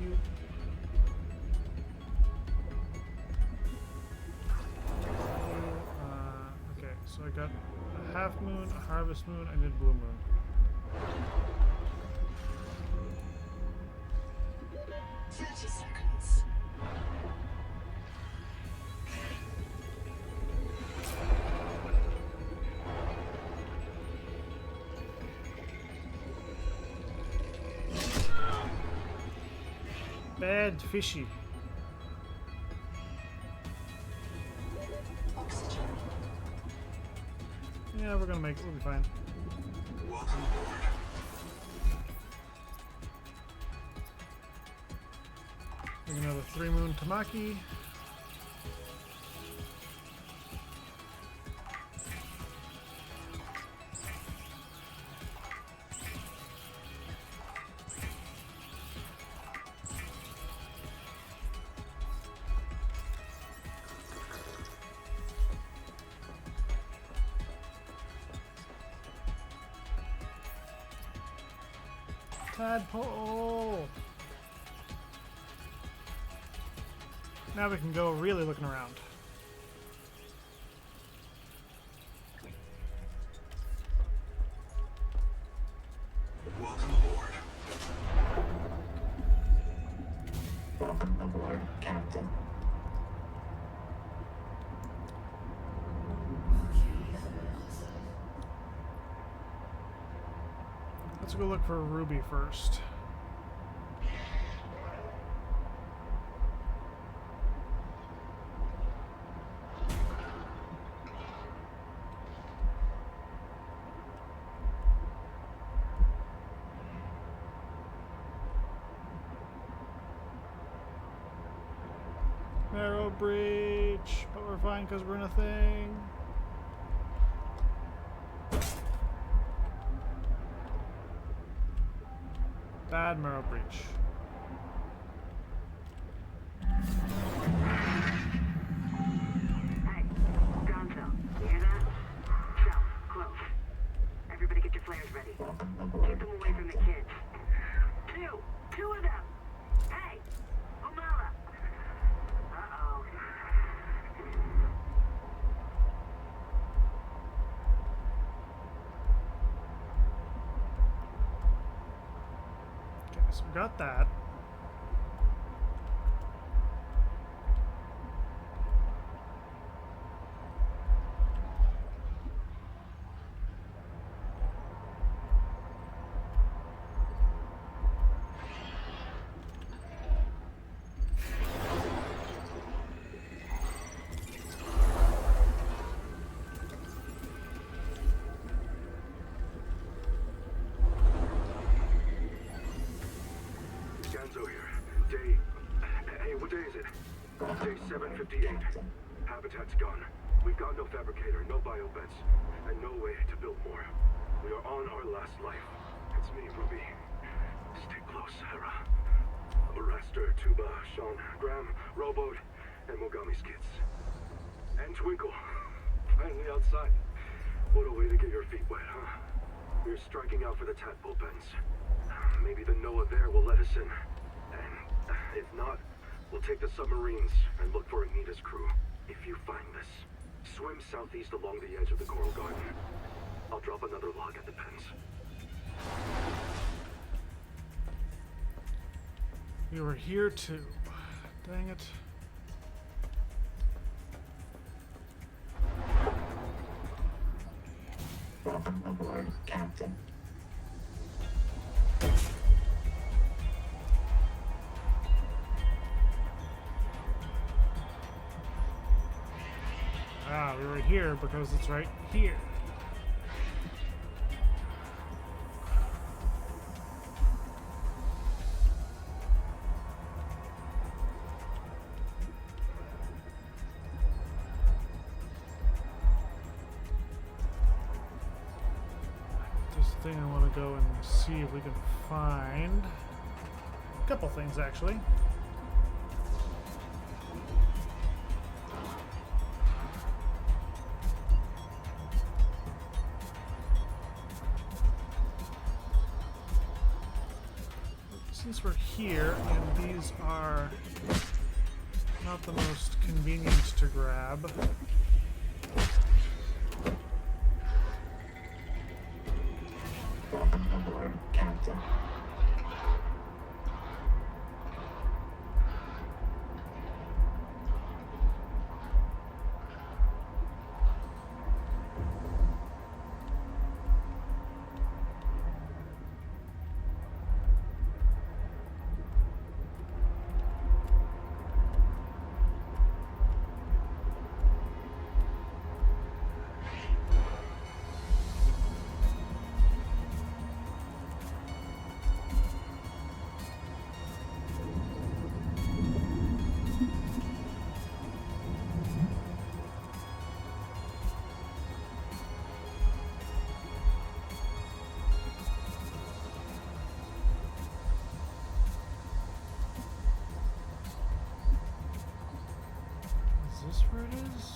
You. so I got a half moon, a harvest moon, I need blue moon. 30 seconds. Bad fishy. Oxygen. Yeah, we're gonna make it. We'll be fine. Welcome aboard. Make another 3 moon Tamaki. Tadpole! Now we can go really looking around. Welcome aboard. Welcome aboard, Captain. Let's go look for a ruby first. Narrow breach, but we're fine because we're in a thing. Bad marrow breach. Hey, Gonzo, you hear that? South, close. Everybody get your flares ready. Keep them away from the kids. Two of them. Hey, Umala. Uh-oh. Okay, so we got that. Ganzo here. Hey, what day is it? Day 758. Habitat's gone. We've got no fabricator, no biobeds, and no way to build more. We are on our last life. It's me, Ruby. Stay close, Hera. Raster, Tuba, Sean, Graham, Rowboat, and Mogami's kids. And Twinkle. Finally outside. What a way to get your feet wet, huh? We're striking out for the tadpole pens. Maybe the Noah there will let us in. And if not, we'll take the submarines and look for Anita's crew. If you find this, swim southeast along the edge of the coral garden. I'll drop another log at the pens. We were here too. Dang it. Welcome aboard, Captain. Ah, we were here because it's right here. This thing I want to go and see if we can find a couple things actually. Since we're here, and these are not the most convenient to grab, this where it is?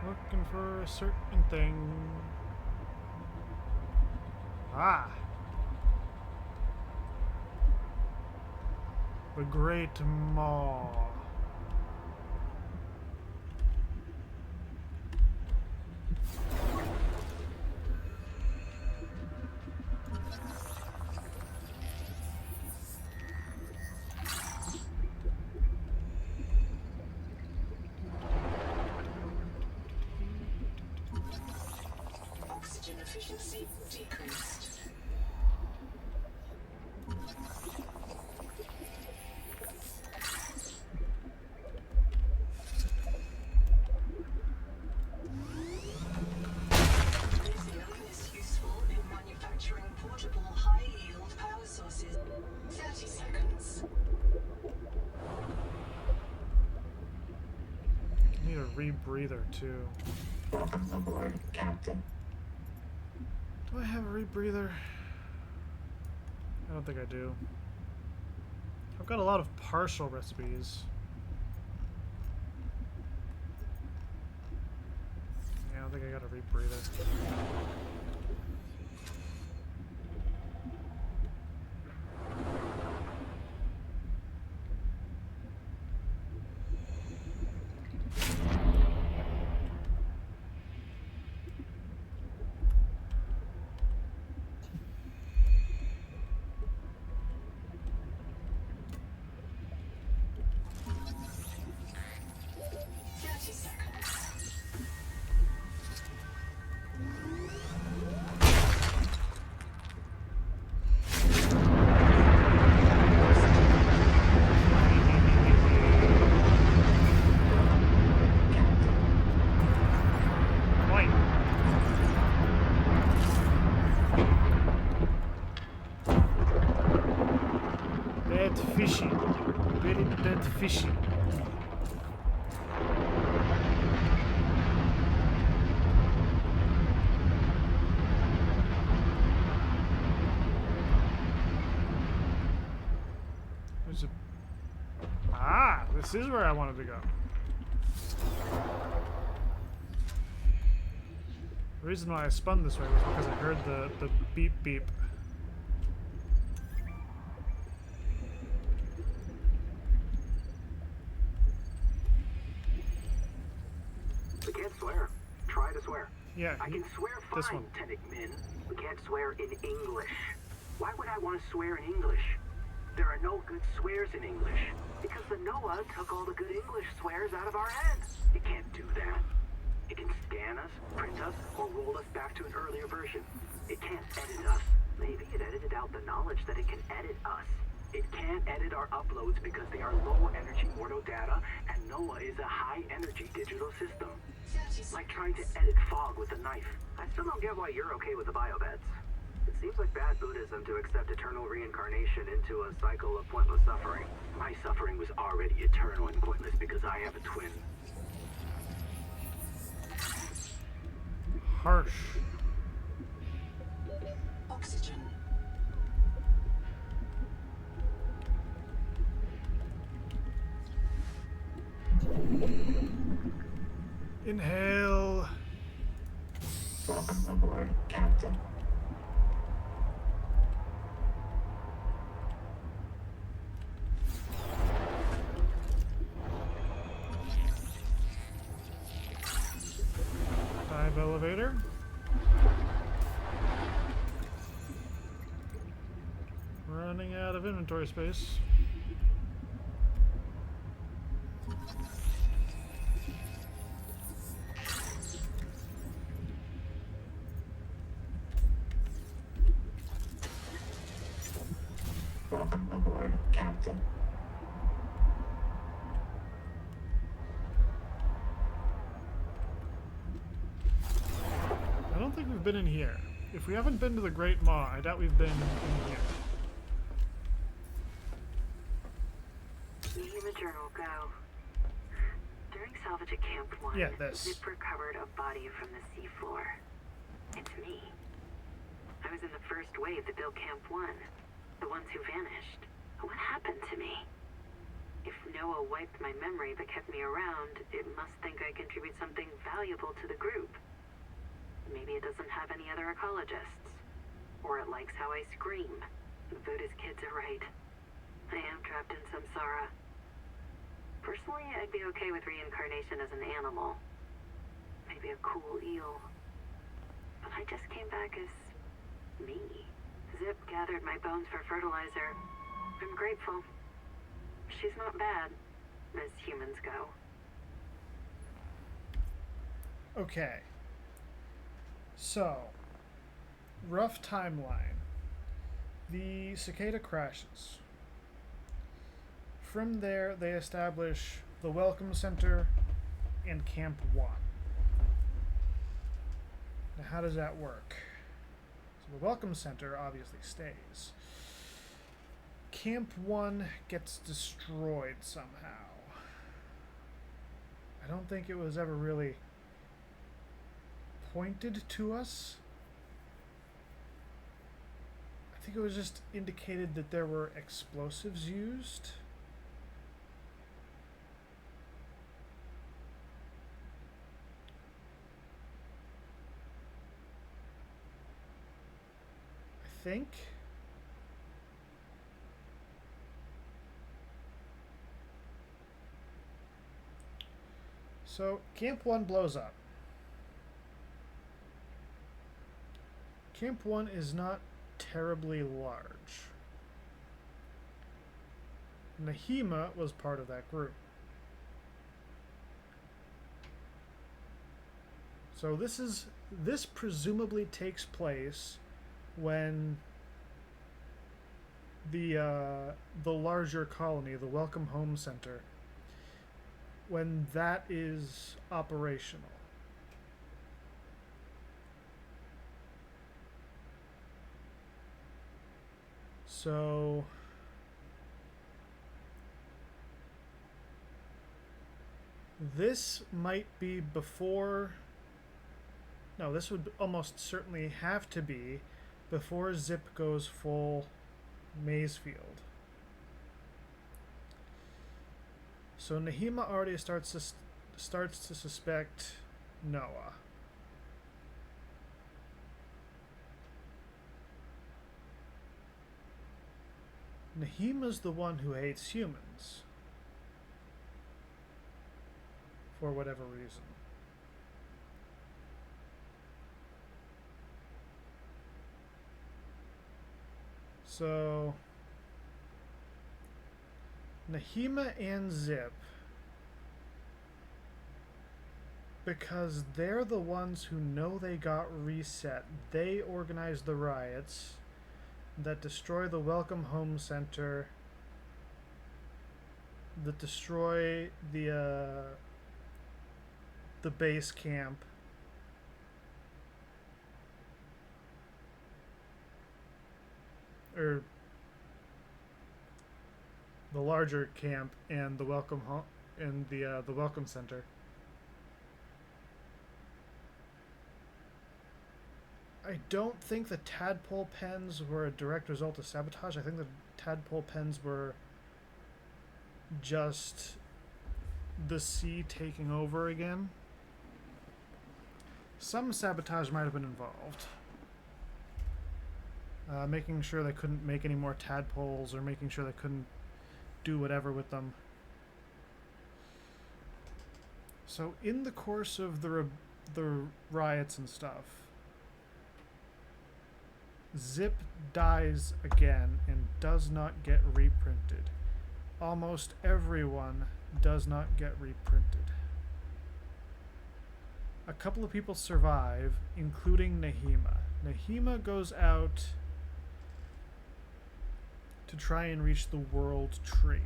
Looking for a certain thing. Ah! The Great Maw. Oxygen efficiency decreased. Lithium is useful in manufacturing portable high-yield power sources. 30 seconds. Need a rebreather too. Welcome aboard, Captain. Do I have a rebreather? I don't think I do. I've got a lot of partial recipes. Yeah, I don't think I got a rebreather. Fishy. Very bad fishy. There's a... Ah! This is where I wanted to go. The reason why I spun this way was because I heard the beep beep. We can't swear. Try to swear. Yeah, I can swear this fine, one. Tenic Min. We can't swear in English. Why would I want to swear in English? There are no good swears in English. Because the Noah took all the good English swears out of our heads. It can't do that. It can scan us, print us, or roll us back to an earlier version. It can't edit us. Maybe it edited out the knowledge that it can edit us. It can't edit our uploads because they are low energy mortal data, and Noah is a high energy digital system. Like trying to edit fog with a knife. I still don't get why you're okay with the biobeds. It seems like bad Buddhism to accept eternal reincarnation into a cycle of pointless suffering. My suffering was already eternal and pointless because I have a twin. Harsh. Oxygen. Inhale. Welcome aboard, Captain. Dive elevator. out of inventory space. Welcome aboard, Captain. I don't think we've been in here. If we haven't been to the Great Maw, I doubt we've been in here. Nehima Journal, go. During salvage at Camp 1, Yeah, this. Zip recovered a body from the seafloor. It's me. I was in the first wave that built Camp 1. The ones who vanished. What happened to me? If Noah wiped my memory but kept me around, it must think I contribute something valuable to the group. Maybe it doesn't have any other ecologists. Or it likes how I scream. The Buddhist kids are right. I am trapped in samsara. Personally, I'd be okay with reincarnation as an animal. Maybe a cool eel. But I just came back as me. Zip gathered my bones for fertilizer. I'm grateful. She's not bad, as humans go. Okay. So, rough timeline. The cicada crashes. From there, they establish the Welcome Center and Camp 1. Now, how does that work? So the Welcome Center obviously stays. Camp 1 gets destroyed somehow. I don't think it was ever really pointed to us. I think it was just indicated that there were explosives used. I think. So, Camp 1 blows up. Camp 1 is not terribly large. Nehima was part of that group. So this presumably takes place when the larger colony, the Welcome Home Center, when that is operational. So this might be before. No, this would almost certainly have to be before Zip goes full Mazefield. So Nehima already starts to suspect Noah. Nehima's the one who hates humans. For whatever reason. So Nehima and Zip, because they're the ones who know they got reset, they organized the riots that destroy the Welcome Home Center, that destroy the base camp. Or the larger camp and the Welcome Home and the Welcome Center. I don't think the tadpole pens were a direct result of sabotage. I think the tadpole pens were just the sea taking over again. Some sabotage might have been involved. Making sure they couldn't make any more tadpoles, or making sure they couldn't do whatever with them. So in the course of the riots and stuff, Zip dies again and does not get reprinted. Almost everyone does not get reprinted. A couple of people survive, including Nahima. Nahima goes out to try and reach the world tree.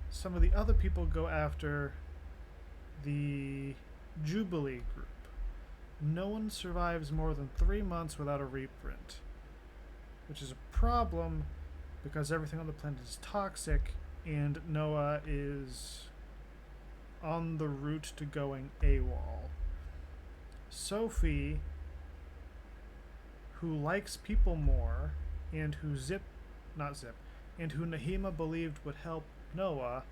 Some of the other people go after the Jubilee group. No one survives more than 3 months without a reprint, which is a problem because everything on the planet is toxic and Noah is on the route to going AWOL. Sophie, who likes people more and who and who Nahima believed would help Noah,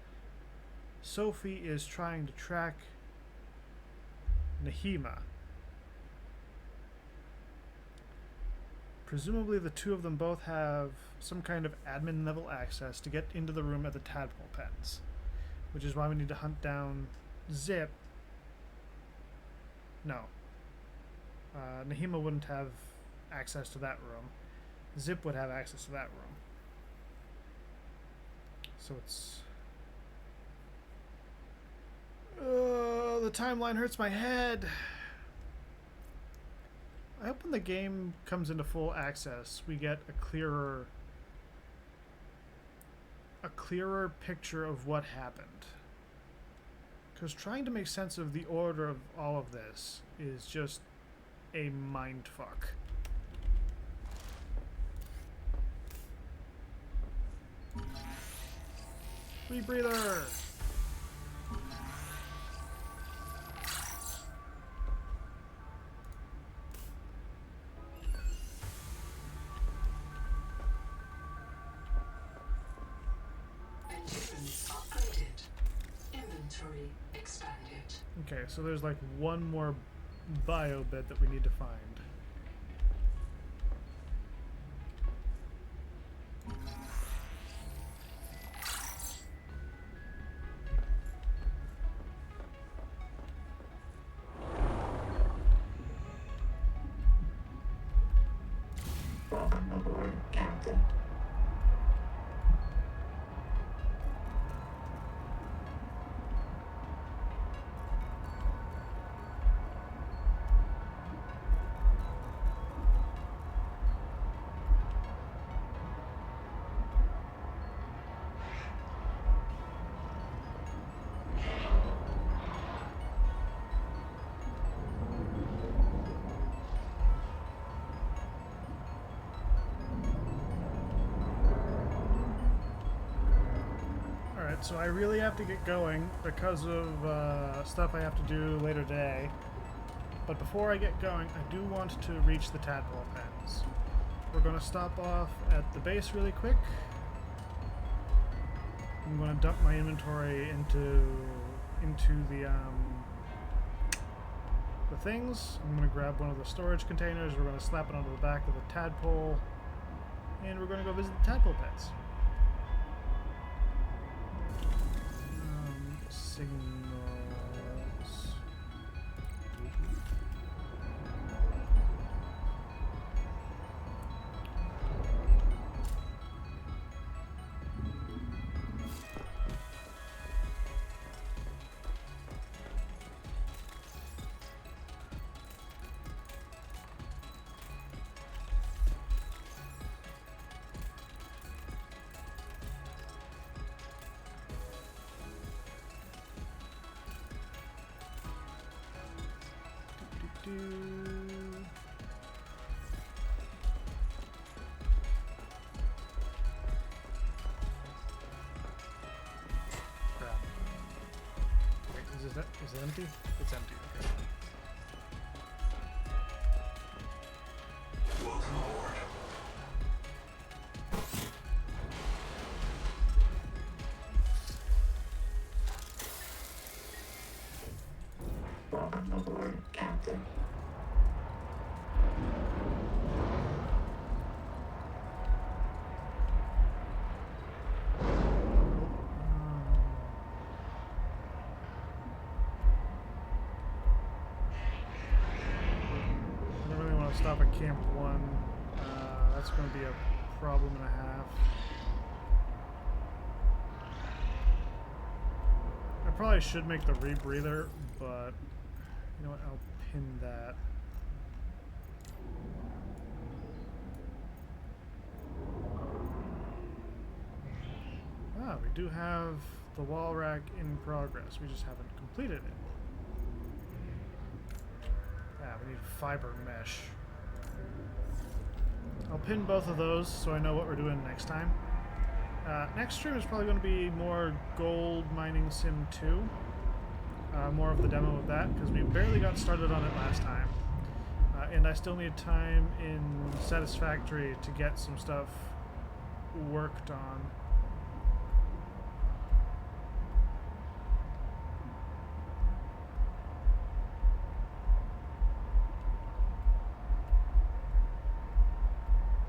Sophie is trying to track Nahima. Presumably the two of them both have some kind of admin level access to get into the room at the tadpole pens, which is why we need to hunt down Zip. No. Nahima wouldn't have access to that room. Zip would have access to that room. So it's... the timeline hurts my head. I hope when the game comes into full access, we get a clearer picture of what happened. Because trying to make sense of the order of all of this is just a mindfuck. Rebreather! Engines upgraded. Inventory expanded. Okay, so there's like one more bio bed that we need to find. Welcome aboard, Captain. So I really have to get going because of stuff I have to do later today. But before I get going, I do want to reach the tadpole pens. We're going to stop off at the base really quick. I'm going to dump my inventory into the things. I'm going to grab one of the storage containers. We're going to slap it onto the back of the tadpole, and we're going to go visit the tadpole pens. Signals. Crap. Wait, is it empty? It's empty. Okay. Welcome aboard. Welcome aboard, Captain. I don't really want to stop at Camp 1. that's going to be a problem and a half. I probably should make the rebreather, but you know what? I'll pin that. Ah, we do have the wall rack in progress. We just haven't completed it. Ah, we need fiber mesh. I'll pin both of those so I know what we're doing next time. Next stream is probably going to be more Gold Mining Sim 2. More of the demo of that, because we barely got started on it last time. And I still need time in Satisfactory to get some stuff worked on.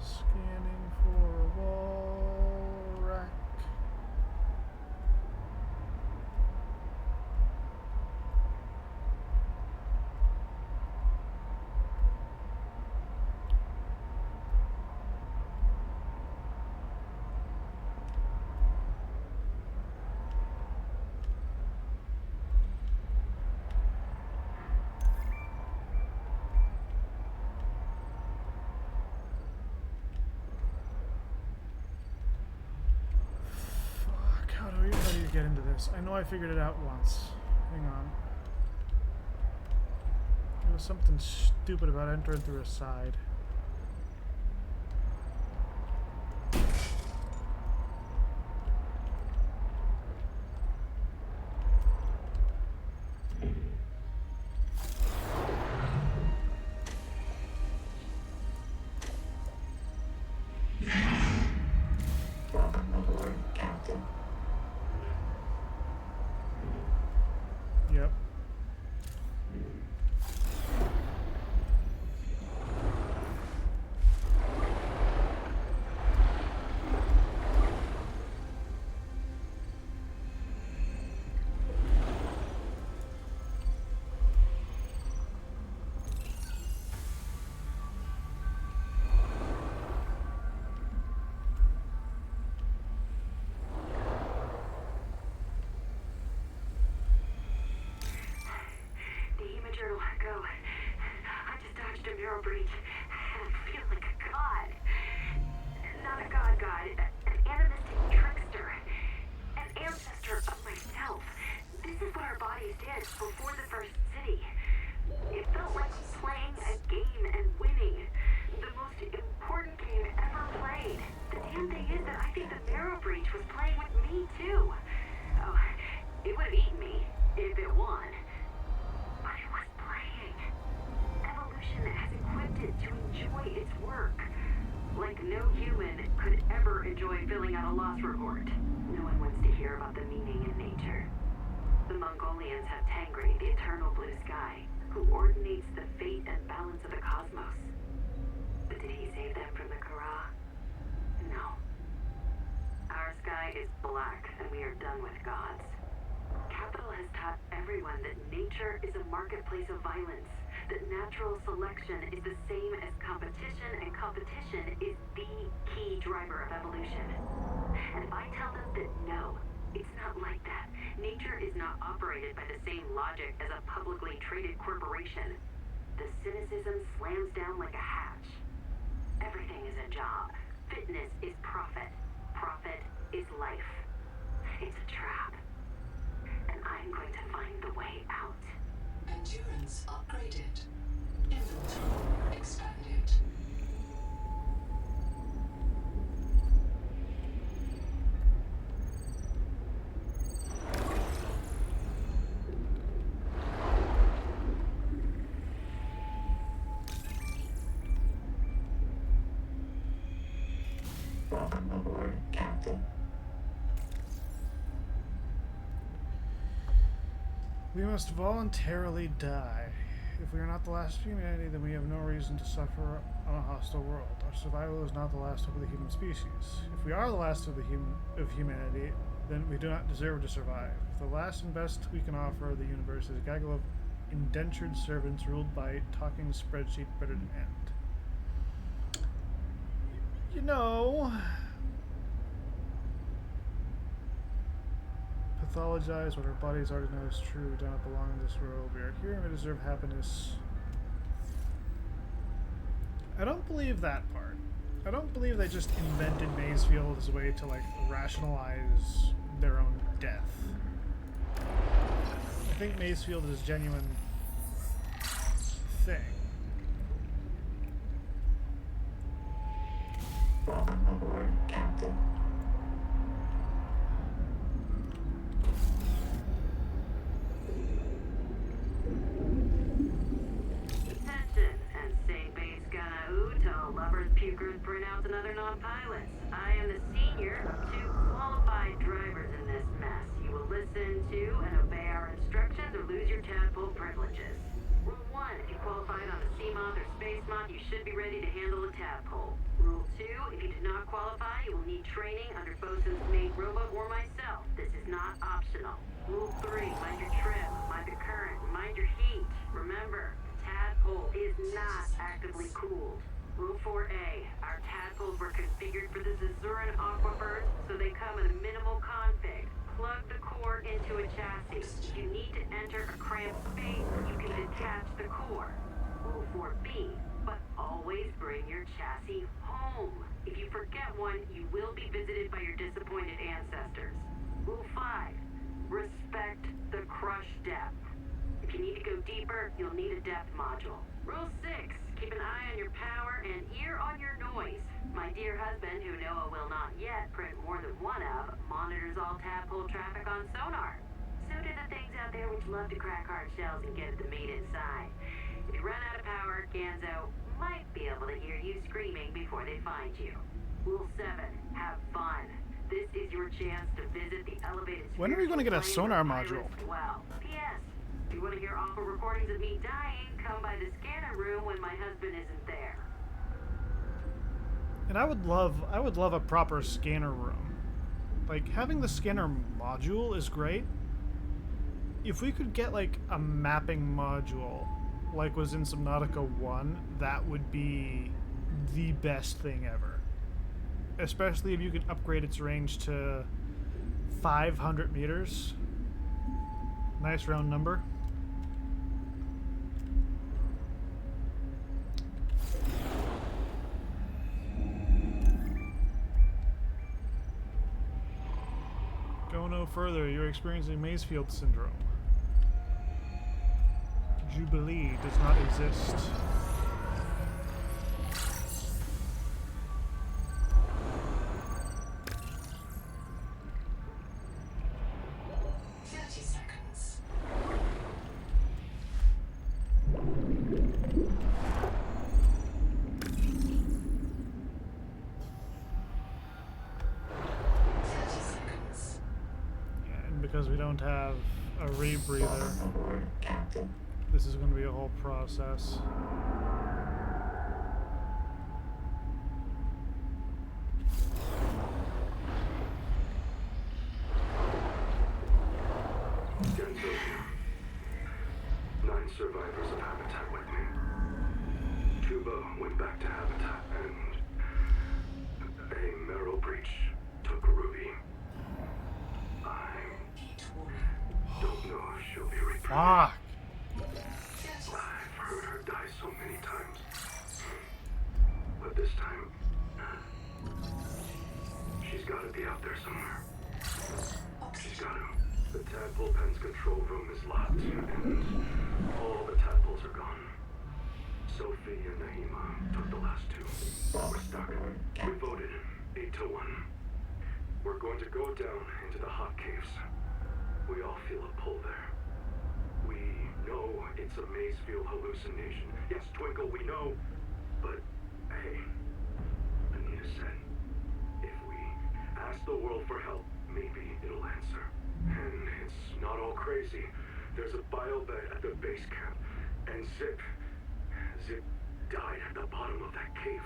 Scanning for a wall rack. How do you get into this? I know I figured it out once. Hang on. There was something stupid about entering through a side. Welcome aboard, Captain. Yep. Go. I just dodged a narrow breach, and I feel like a god. Not a god, an animistic trickster. An ancestor of myself. This is what our bodies did before the first city. It felt like playing a game and winning. The most important game ever played. The damn thing is that I think the narrow breach was playing with me, too. Oh, it would have eaten me if it won. Has equipped it to enjoy its work. Like no human could ever enjoy filling out a loss report. No one wants to hear about the meaning in nature. The Mongolians have Tangri, the eternal blue sky, who ordinates the fate and balance of the cosmos. But did he save them from the Kara? No. Our sky is black, and we are done with gods. Capital has taught everyone that nature is a marketplace of violence. That natural selection is the same as competition, and competition is the key driver of evolution. And if I tell them that no, it's not like that. Nature is not operated by the same logic as a publicly traded corporation. The cynicism slams down like a hatch. Everything is a job. Fitness is profit. Profit is life. It's a trap. And I'm going to find the way out. Endurance upgraded. Inventory expanded. Welcome aboard, Captain. We must voluntarily die. If we are not the last of humanity, then we have no reason to suffer on a hostile world. Our survival is not the last hope of the human species. If we are the last of humanity, then we do not deserve to survive. The last and best we can offer the universe is a gaggle of indentured servants ruled by talking spreadsheet better than end. You know, pathologize what our bodies already know is true. We do not belong in this world. We are here and we deserve happiness. I don't believe that part. I don't believe they just invented Mazefield as a way to, like, rationalize their own death. I think Mazefield is a genuine thing. Welcome aboard, Captain. Attention, and say base gonna to all lovers, pukers, burnouts, and other non-pilots. I am the senior of 2 qualified drivers in this mess. You will listen to and obey our instructions or lose your tadpole privileges. Rule 1, if you qualified on a Seamoth or Space Moth, you should be ready to handle a tadpole. Rule 2, if you did not qualify, you will need training under Bosun's mate robot or myself. This is not optional. Rule 3, mind your trim, mind the current, mind your heat. Remember, tadpole is not actively cooled. Rule 4A, our tadpoles were configured for the Zazuran aquifers, so they come in a minimal config. Plug the core into a chassis. If you need to enter a cramped space, you can detach the core. Rule 4B, but always bring your chassis home. If you forget one, you will be visited by your disappointed ancestors. Rule 5, respect the crush depth. If you need to go deeper, you'll need a depth module. Rule 6, keep an eye on your power and ear on your noise. My dear husband, who Noah will not yet print more than one of, monitors all tadpole traffic on sonar. So do the things out there which love to crack hard shells and get at the meat inside. If you run out of power, Ganzo might be able to hear you screaming before they find you. Rule 7, have fun. This is your chance to visit the elevated. When are we going to get a sonar module? Well, P.S. If you want to hear awful recordings of me dying, come by the scanner room when my husband isn't there. And I would love a proper scanner room. Like, having the scanner module is great. If we could get, like, a mapping module, like was in Subnautica 1, that would be the best thing ever. Especially if you could upgrade its range to 500 meters. Nice round number. Go no further, you're experiencing Mazefield syndrome. Jubilee does not exist. Because we don't have a rebreather, this is going to be a whole process. Genzo here. 9 survivors of Habitat with me. Tuba went back to Habitat and a marrow breach took Ruby. I don't know if she'll be returned. Fuck! I've heard her die so many times. But this time, she's gotta be out there somewhere. She's gotta. The tadpole pen's control room is locked, and all the tadpoles are gone. Sophie and Nahima took the last 2. We're stuck. We voted 8-1. We're going to go down into the hot caves. We all feel a pull there. We know it's a Mazefield hallucination. Yes, Twinkle, we know. But, hey, Anita said, if we ask the world for help, maybe it'll answer. And it's not all crazy. There's a biobed at the base camp. And Zip died at the bottom of that cave.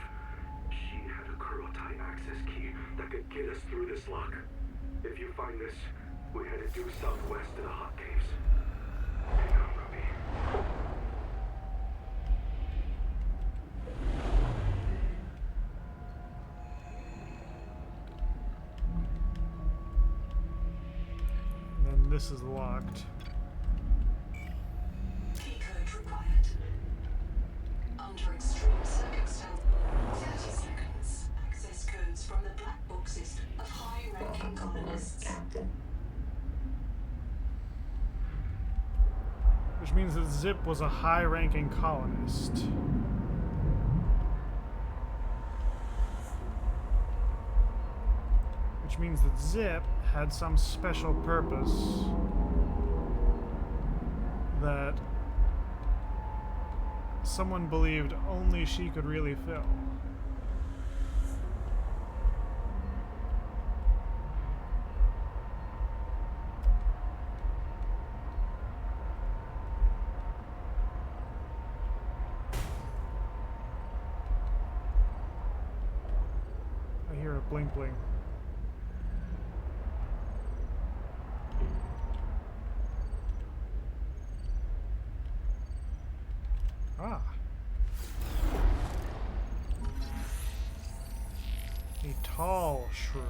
She had a Kurotai access key that could get us through this lock. If you find this, we headed due southwest to the hot caves. Hang on, Ruby. this is locked. Key code required. Under extreme circumstances, 30 seconds. Access codes from the black boxes of high-ranking colonists. Which means that Zip was a high-ranking colonist. Which means that Zip had some special purpose that someone believed only she could really fill. I hear a blink blink. Ah. A tall shroom.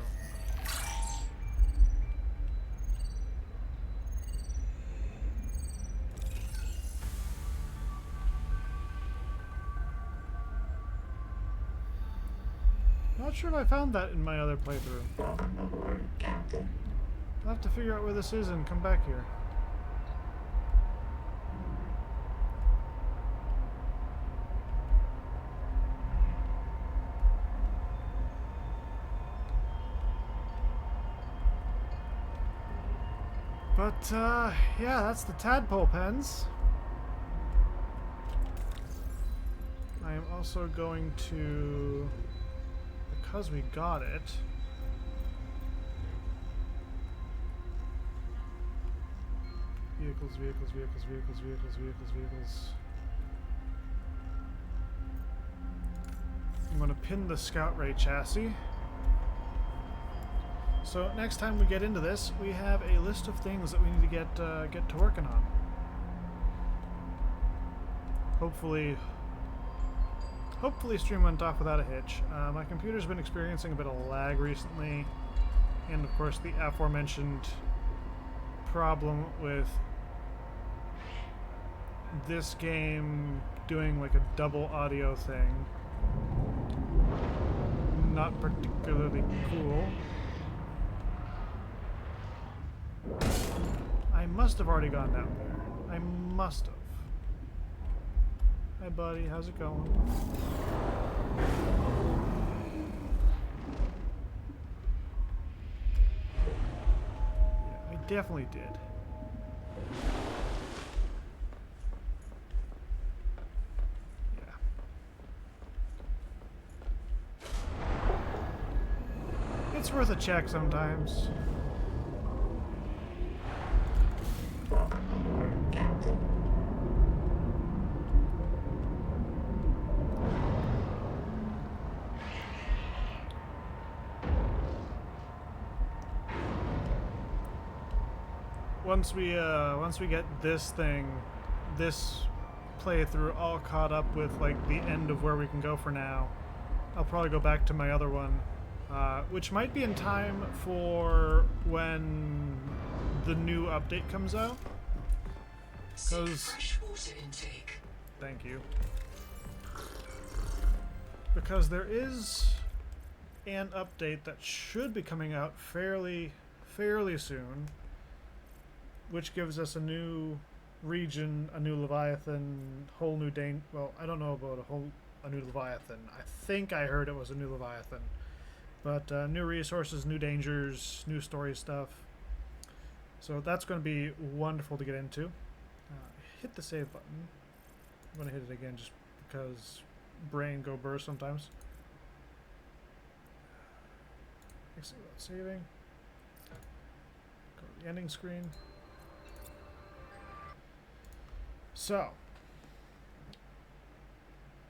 Not sure if I found that in my other playthrough. Welcome aboard, Captain. I'll have to figure out where this is and come back here. But, yeah, that's the tadpole pens. I am also going to, because we got it, vehicles, vehicles, vehicles, vehicles, vehicles, vehicles, vehicles. I'm going to pin the Scout Ray chassis. So next time we get into this, we have a list of things that we need to get to working on. Hopefully stream went off without a hitch. My computer's been experiencing a bit of lag recently, and of course the aforementioned problem with this game doing like a double audio thing. Not particularly cool. I must have already gone down there. I must have. Hi buddy, how's it going? Yeah, I definitely did. Yeah. It's worth a check sometimes. Welcome aboard, Captain. Once we get this playthrough all caught up with like the end of where we can go for now, I'll probably go back to my other one, which might be in time for when the new update comes out. Because Fresh water intake. thank you. Because there is an update that should be coming out fairly soon, which gives us a new region, a new Leviathan, whole new well, I don't know about a new Leviathan. I think I heard it was a new Leviathan. But new resources, new dangers, new story stuff. So that's going to be wonderful to get into. Hit the save button. I'm going to hit it again just because brain go burst sometimes. Exit without saving. Go to the ending screen. So,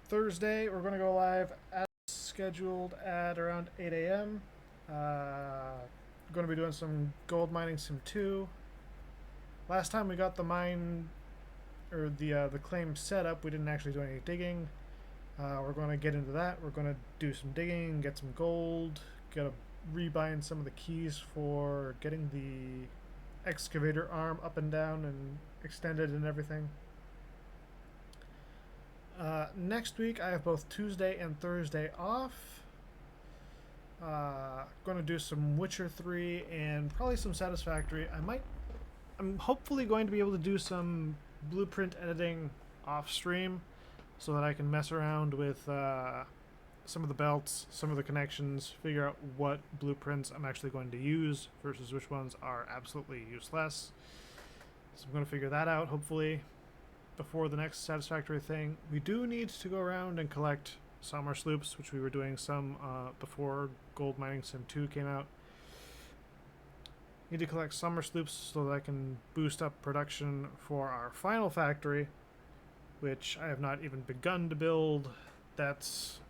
Thursday we're going to go live as scheduled at around 8 a.m. Going to be doing some gold mining sim 2. Last time we got the mine or the claim set up, we didn't actually do any digging. We're going to get into that. We're going to do some digging, get some gold, rebind some of the keys for getting the excavator arm up and down and extended and everything. Next week I have both Tuesday and Thursday off. Going to do some Witcher 3 and probably some Satisfactory. I'm hopefully going to be able to do some blueprint editing off stream so that I can mess around with some of the belts, some of the connections, figure out what blueprints I'm actually going to use versus which ones are absolutely useless. So I'm going to figure that out hopefully before the next Satisfactory thing. We do need to go around and collect summer sloops, which we were doing some before Gold Mining Sim 2 came out. Need to collect summer sloops so that I can boost up production for our final factory, which I have not even begun to build. That's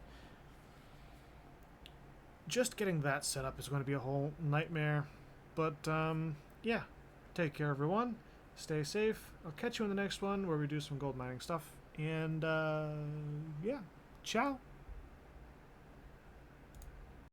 just getting that set up is going to be a whole nightmare. But yeah, take care everyone, stay safe. I'll catch you in the next one where we do some gold mining stuff, and yeah, ciao.